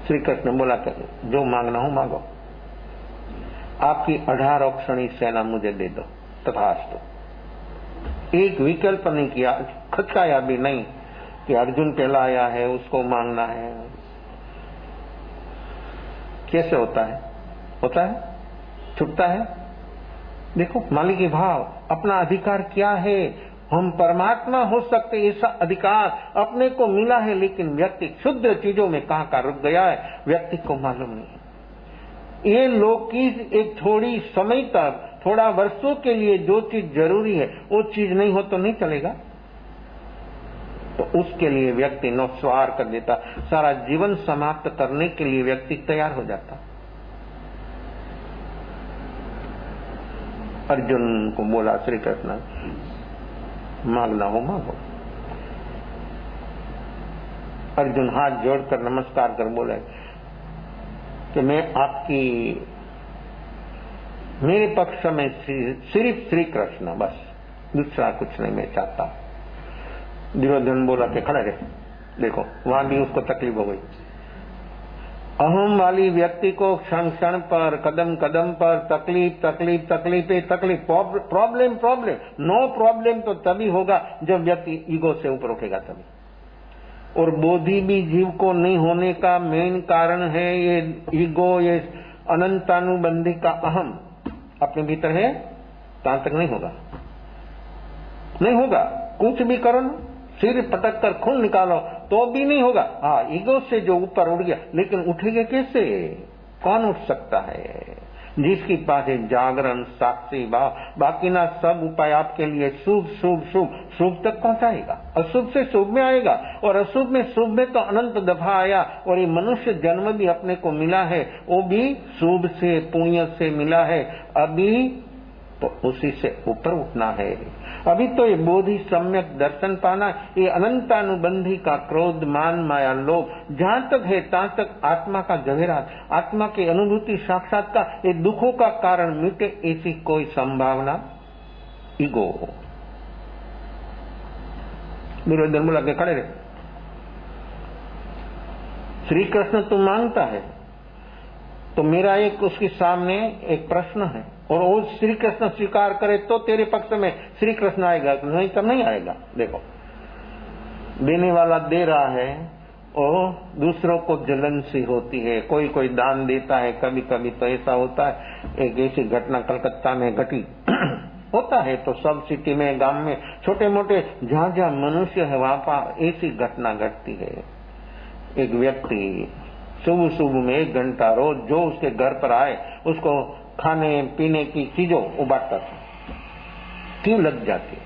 श्री कृष्ण बोला कि जो मांगना हो मांगो, आपकी 18 अक्षौणी सेना मुझे दे दो, तथास्तु। एक विकल्प नहीं किया, खचकाया भी नहीं कि अर्जुन पहला आया है उसको मांगना है। कैसे होता है? होता है, छुपता है। देखो मालिकी भाव, अपना अधिकार क्या है, हम परमात्मा हो सकते, ऐसा अधिकार अपने को मिला है, लेकिन व्यक्ति क्षुद्र चीजों में कहां रुक गया है, व्यक्ति को मालूम नहीं। ये लोग की एक थोड़ी समय तक, थोड़ा वर्षों के लिए जो चीज जरूरी है वो चीज नहीं हो तो नहीं चलेगा, तो उसके लिए व्यक्ति नौस्वार कर देता, सारा जीवन समाप्त करने के लिए व्यक्ति तैयार हो जाता। अर्जुन को बोला श्री कृष्ण, मांगना हो मांगो। अर्जुन हाथ जोड़कर नमस्कार कर बोले कि मैं आपकी, मेरे पक्ष में सिर्फ श्री कृष्ण, बस दूसरा कुछ नहीं मैं चाहता। दुर्योधन बोला कि खड़ा रहे, देखो वहां भी उसको तकलीफ हो गई। अहम वाली व्यक्ति को क्षण क्षण पर, कदम कदम पर तकलीफ तकलीफ तकलीफ तकलीफ, प्रॉब्लम प्रॉब्लम, नो प्रॉब्लम तो तभी होगा जब व्यक्ति ईगो से ऊपर उठेगा तभी। और बोधि भी जीव को नहीं होने का मेन कारण है ये ईगो, ये अनंतानुबंधी का अहम अपने भीतर है, तहां तक नहीं होगा, नहीं होगा। कुछ भी करो, सिर पटक कर खून निकालो तो भी नहीं होगा। हाँ, ईगो से जो ऊपर उठ गया, लेकिन उठेगा कैसे? कौन उठ सकता है? जिसके पास है जागरण, साक्षी भाव, बाकी ना सब उपाय आपके लिए शुभ शुभ शुभ शुभ तक पहुंचाएगा, अशुभ से शुभ में आएगा, और अशुभ में शुभ में तो अनंत दफा आया। और ये मनुष्य जन्म भी अपने को मिला है, वो भी शुभ से पुण्य से मिला है, अभी तो उसी से ऊपर उठना है। अभी तो ये बोधि सम्यक दर्शन पाना, ये अनंतानुबंधी का क्रोध मान माया लोभ जहां तक है तहां तक आत्मा का जवेरात, आत्मा की अनुभूति साक्षात्कार, ये दुखों का कारण मिटे ऐसी कोई संभावना ईगो। दुर्योधन बोला के खड़े रहे, श्री कृष्ण तू मांगता है तो मेरा एक उसके सामने एक प्रश्न है, और वो श्री कृष्ण स्वीकार करे तो तेरे पक्ष में श्री कृष्ण आएगा, नहीं तब नहीं आएगा। देखो देने वाला दे रहा है और दूसरों को जलन सी होती है, कोई कोई दान देता है, कभी कभी तो ऐसा होता है। एक ऐसी घटना कलकत्ता में घटी होता है तो सब सिटी में, गांव में, छोटे मोटे जहां जहां मनुष्य है वहां पर ऐसी घटना घटती है। एक व्यक्ति सुबह सुबह में 1 घंटा रोज जो उसके घर पर आए उसको खाने पीने की चीजों उबारता था, क्यों लग जाती।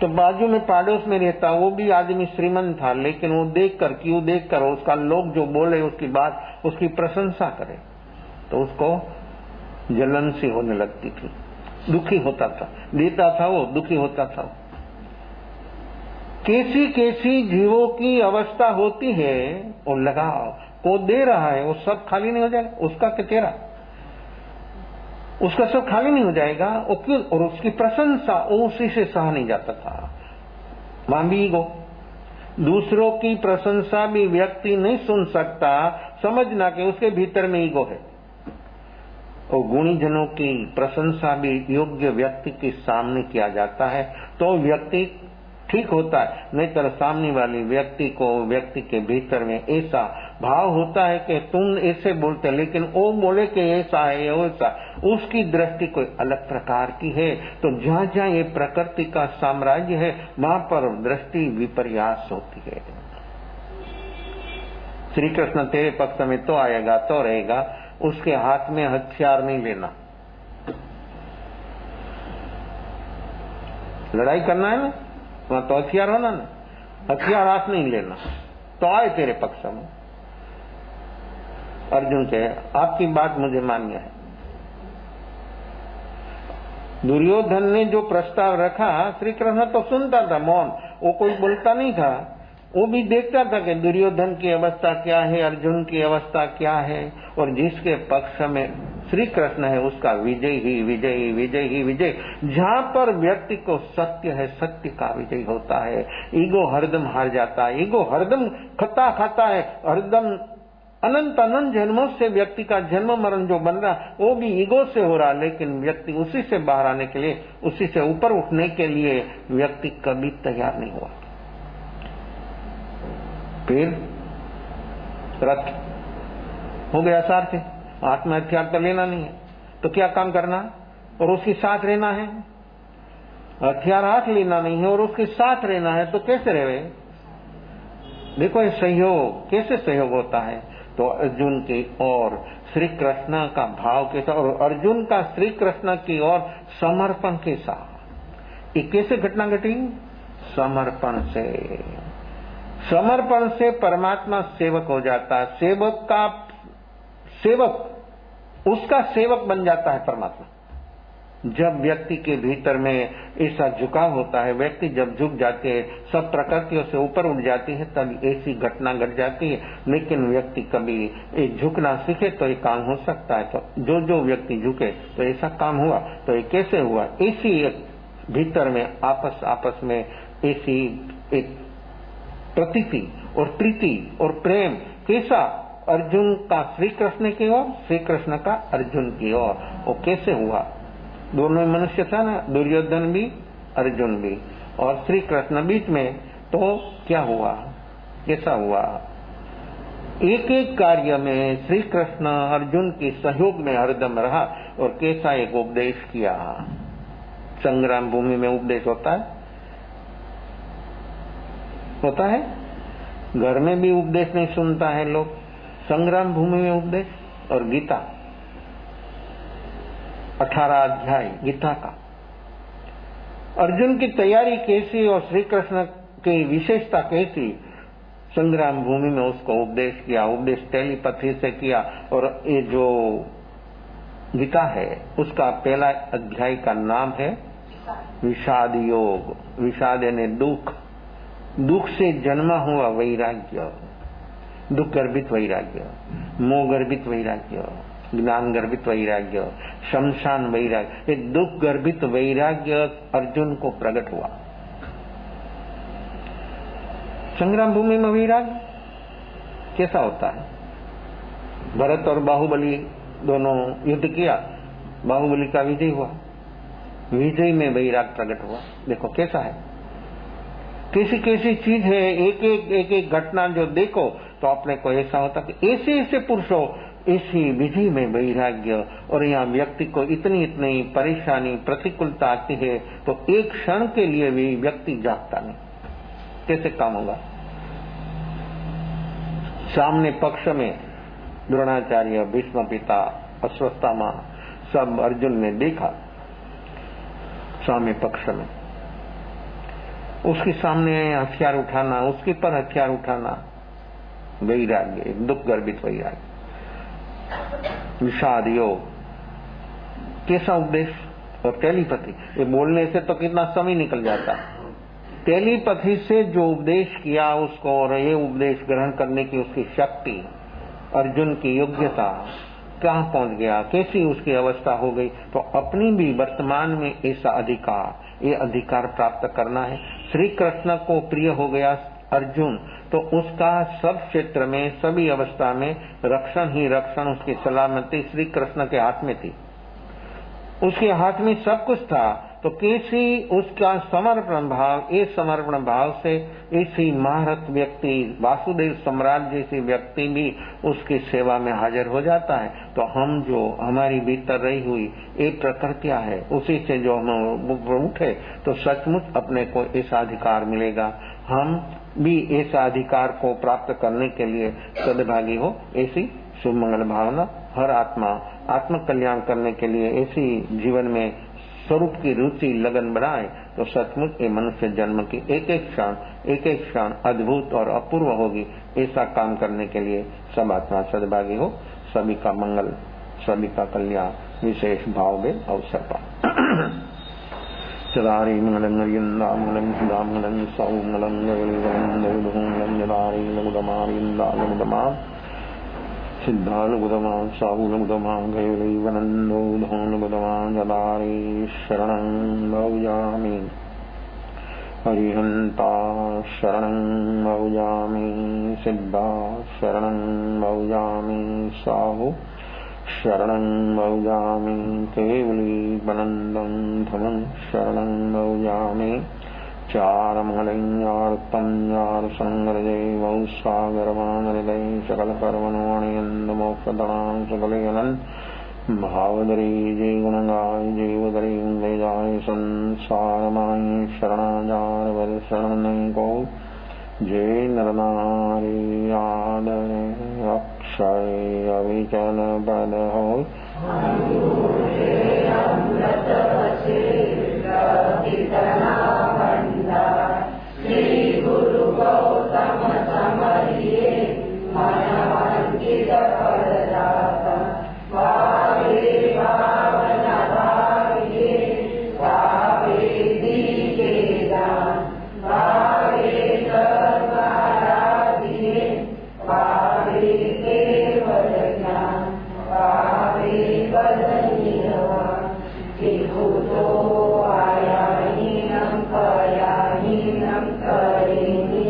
तो बाजू में पड़ोस में रहता वो भी आदमी श्रीमंत था, लेकिन वो देखकर उसका लोग जो बोले उसकी बात, उसकी प्रशंसा करे तो उसको जलन सी होने लगती थी, दुखी होता था, देता था वो, दुखी होता था। कैसी कैसी जीवों की अवस्था होती है। और लगा, वो दे रहा है वो सब खाली नहीं हो जाएगा, उसका क्या तेरा। उसका सब खाली नहीं हो जाएगा। वो क्यों? और उसकी प्रशंसा उसी से सहा नहीं जाता था। वहां भी ईगो। दूसरों की प्रशंसा भी व्यक्ति नहीं सुन सकता, समझना कि उसके भीतर में ईगो है। और गुणी जनों की प्रशंसा भी योग्य व्यक्ति के सामने किया जाता है तो व्यक्ति ठीक होता है, नहीं तो सामने वाली व्यक्ति के भीतर में ऐसा भाव होता है कि तुम ऐसे बोलते, लेकिन वो बोले कि ऐसा है वैसा, उसकी दृष्टि कोई अलग प्रकार की है। तो जहाँ जहाँ ये प्रकृति का साम्राज्य है वहां पर दृष्टि विपर्यास होती है। श्री कृष्ण तेरे पक्ष में तो आएगा तो रहेगा, उसके हाथ में हथियार नहीं लेना। लड़ाई करना है ना, वहां तो हथियार होना ना, हथियार हाथ नहीं लेना। तो आए तेरे पक्ष में। अर्जुन कहे आपकी बात मुझे मान्य है। दुर्योधन ने जो प्रस्ताव रखा, श्री कृष्ण तो सुनता था मौन, वो कोई बोलता नहीं था। वो भी देखता था कि दुर्योधन की अवस्था क्या है, अर्जुन की अवस्था क्या है, और जिसके पक्ष में श्री कृष्ण है उसका विजय ही विजय, विजय ही विजय। जहाँ पर व्यक्ति को सत्य है, सत्य का विजय होता है। ईगो हरदम हार जाता है, ईगो हरदम खता खाता है, हरदम अनंत अनंत जन्मों से व्यक्ति का जन्म मरण जो बन रहा वो भी ईगो से हो रहा। लेकिन व्यक्ति उसी से बाहर आने के लिए, उसी से ऊपर उठने के लिए व्यक्ति कभी तैयार नहीं हुआ। फिर रथ हो गया सारथी, हाथ में हथियार तो लेना नहीं है, तो क्या काम करना और उसके साथ रहना है। हथियार हाथ लेना नहीं है और उसके साथ रहना है, तो कैसे रहे? देखो ये सहयोग, कैसे सहयोग होता है। तो अर्जुन की ओर श्री कृष्ण का भाव कैसा, और अर्जुन का श्री कृष्ण की ओर समर्पण कैसा। ये कैसे घटना घटी? समर्पण से। समर्पण से परमात्मा सेवक हो जाता है। सेवक का सेवक उसका सेवक बन जाता है परमात्मा। जब व्यक्ति के भीतर में ऐसा झुकाव होता है, व्यक्ति जब झुक जाते हैं, सब प्रकृतियों से ऊपर उठ जाती है, तब ऐसी घटना घट जाती है। लेकिन व्यक्ति कभी एक झुकना सीखे तो ये काम हो सकता है। तो जो व्यक्ति झुके तो ऐसा काम हुआ। तो ये कैसे हुआ? इसी भीतर में आपस में ऐसी एक प्रतीति और प्रीति और प्रेम कैसा, अर्जुन का श्री कृष्ण की ओर, श्री कृष्ण का अर्जुन की ओर, वो कैसे हुआ? दोनों मनुष्य था ना, दुर्योधन भी अर्जुन भी, और श्री कृष्ण बीच में। तो क्या हुआ, कैसा हुआ? एक एक कार्य में श्री कृष्ण अर्जुन के सहयोग में हरदम रहा और कैसा एक उपदेश किया। संग्राम भूमि में उपदेश होता है, होता है। घर में भी उपदेश नहीं सुनता है लोग, संग्राम भूमि में उपदेश। और गीता 18 अध्याय गीता का, अर्जुन की तैयारी कैसी और श्री कृष्ण की विशेषता कैसी। संग्राम भूमि में उसको उपदेश किया, उपदेश टेलीपैथी से किया। और ये जो गीता है उसका पहला अध्याय का नाम है विषाद योग। विषाद यानी दुख, दुख से जन्मा हुआ वैराग्य, दुख गर्भित वैराग्य, मोह गर्भित वैराग्य, ज्ञान गर्भित वैराग्य, शमशान वैराग्य। एक दुख गर्भित वैराग्य अर्जुन को प्रकट हुआ। संग्राम भूमि में वैराग्य कैसा होता है? भरत और बाहुबली दोनों युद्ध किया, बाहुबली का विजय हुआ, विजय में वैराग प्रकट हुआ। देखो कैसा है, कैसी कैसी चीज है। एक एक घटना जो देखो तो अपने को ऐसा होता कि ऐसे पुरुषों इसी विधि में वैराग्य। और यहाँ व्यक्ति को इतनी परेशानी प्रतिकूलता आती है तो एक क्षण के लिए भी व्यक्ति जागता नहीं, कैसे काम होगा? सामने पक्ष में द्रोणाचार्य, भीष्म पिता, अश्वत्थामा सब अर्जुन ने देखा। सामने पक्ष में उसके सामने हथियार उठाना, उसके पर हथियार उठाना, वैराग्य, दुख गर्भित वैराग्य, विषाद योग। कैसा उपदेश और टेलीपैथी, ये बोलने से तो कितना समय निकल जाता। टेलीपैथी से जो उपदेश किया उसको, और ये उपदेश ग्रहण करने की उसकी शक्ति, अर्जुन की योग्यता, कहाँ पहुंच गया, कैसी उसकी अवस्था हो गई। तो अपनी भी वर्तमान में ऐसा अधिकार, ये अधिकार प्राप्त करना है। श्री कृष्ण को प्रिय हो गया अर्जुन, तो उसका सब क्षेत्र में, सभी अवस्था में रक्षण ही रक्षण, उसकी सलामती श्री कृष्ण के हाथ में थी। उसके हाथ में सब कुछ था। तो कैसी उसका समर्पण भाव, ये समर्पण भाव से ऐसी महारथ व्यक्ति, वासुदेव सम्राट जैसी व्यक्ति भी उसकी सेवा में हाजिर हो जाता है। तो हम जो हमारी भीतर रही हुई ये प्रकृतियां है, उसी से जो हम उठे तो सचमुच अपने को ऐसा अधिकार मिलेगा। हम भी ऐसा अधिकार को प्राप्त करने के लिए सद्भागी हो, ऐसी शुभ मंगल भावना हर आत्म कल्याण करने के लिए ऐसी जीवन में स्वरूप की रुचि लगन बढ़ाए तो सचमुच ये मनुष्य जन्म की एक एक क्षण अद्भुत और अपूर्व होगी। ऐसा काम करने के लिए सब आत्मा सद्भागी हो। सभी का मंगल, सभी का कल्याण विशेष भाव में अवसर पर। चदारी मंगलम मंगलम सुदामंगलम सौमंगलम गगनम जदारी लगुदमा सिद्धानुगुदमा साहुनुगुदमा गैरैवनन्दो धनुगुदमा जदारी शरणं भजामि हरिहन्ता शरणं भजामि सिद्धा शरणं भजामि साहु शरणं भजामि केवलीवनन्दं धनं शरणं भजामि चारमलयार्तं यार संग्रजैवौ सागरमानहृदय सकलकर्मणोऽणियन्दमोक्षदणां सकलयनन् भावदरी जय गुणगाय जीवदरी जाय संसारमाय शरणाचार वर शरण को जय नरनारी आदर अक्षय अविचल पद हो श्री गुरु गौतम समरिये मनवंकित फलदाता भावे भावन भाविये भावे दीके दान भावे सर्वाराधिये भावे केवल ज्ञान भावे बदनीयवान विभूतो आयाहीनं कयाहीनं करेमि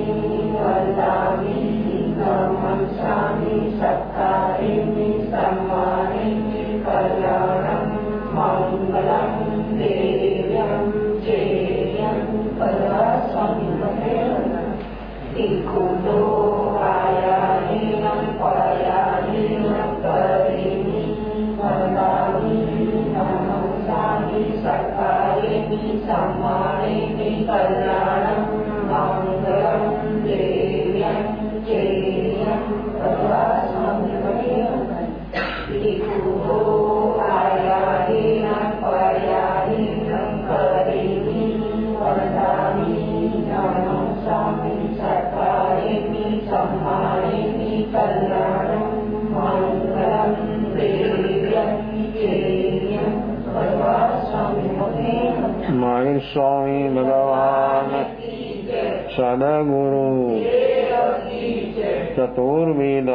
वन्दामि नमस्यामि सत्कारेमि सम्मानेमि कल्याणं मङ्गलं देव्यं चेयं पदास्वामिमते विभूतो आयाहीनं कयाहीनं करेमि वन्दामि नमस्यामि सत्कारेमि सम्मानेमि कल्याणं मङ्गलं देव्यं चेयं पदास्वामिमते विभूतो आयाहीनं कयाहीनं करेमि वन्दामि नमस्यामि सत्कारेमि सम्मानेमि कल्याणं मङ्गलं देव्यं चेयं पदास्वामिमते। माय स्वामी भगवान सदगुरु चतुर्वेद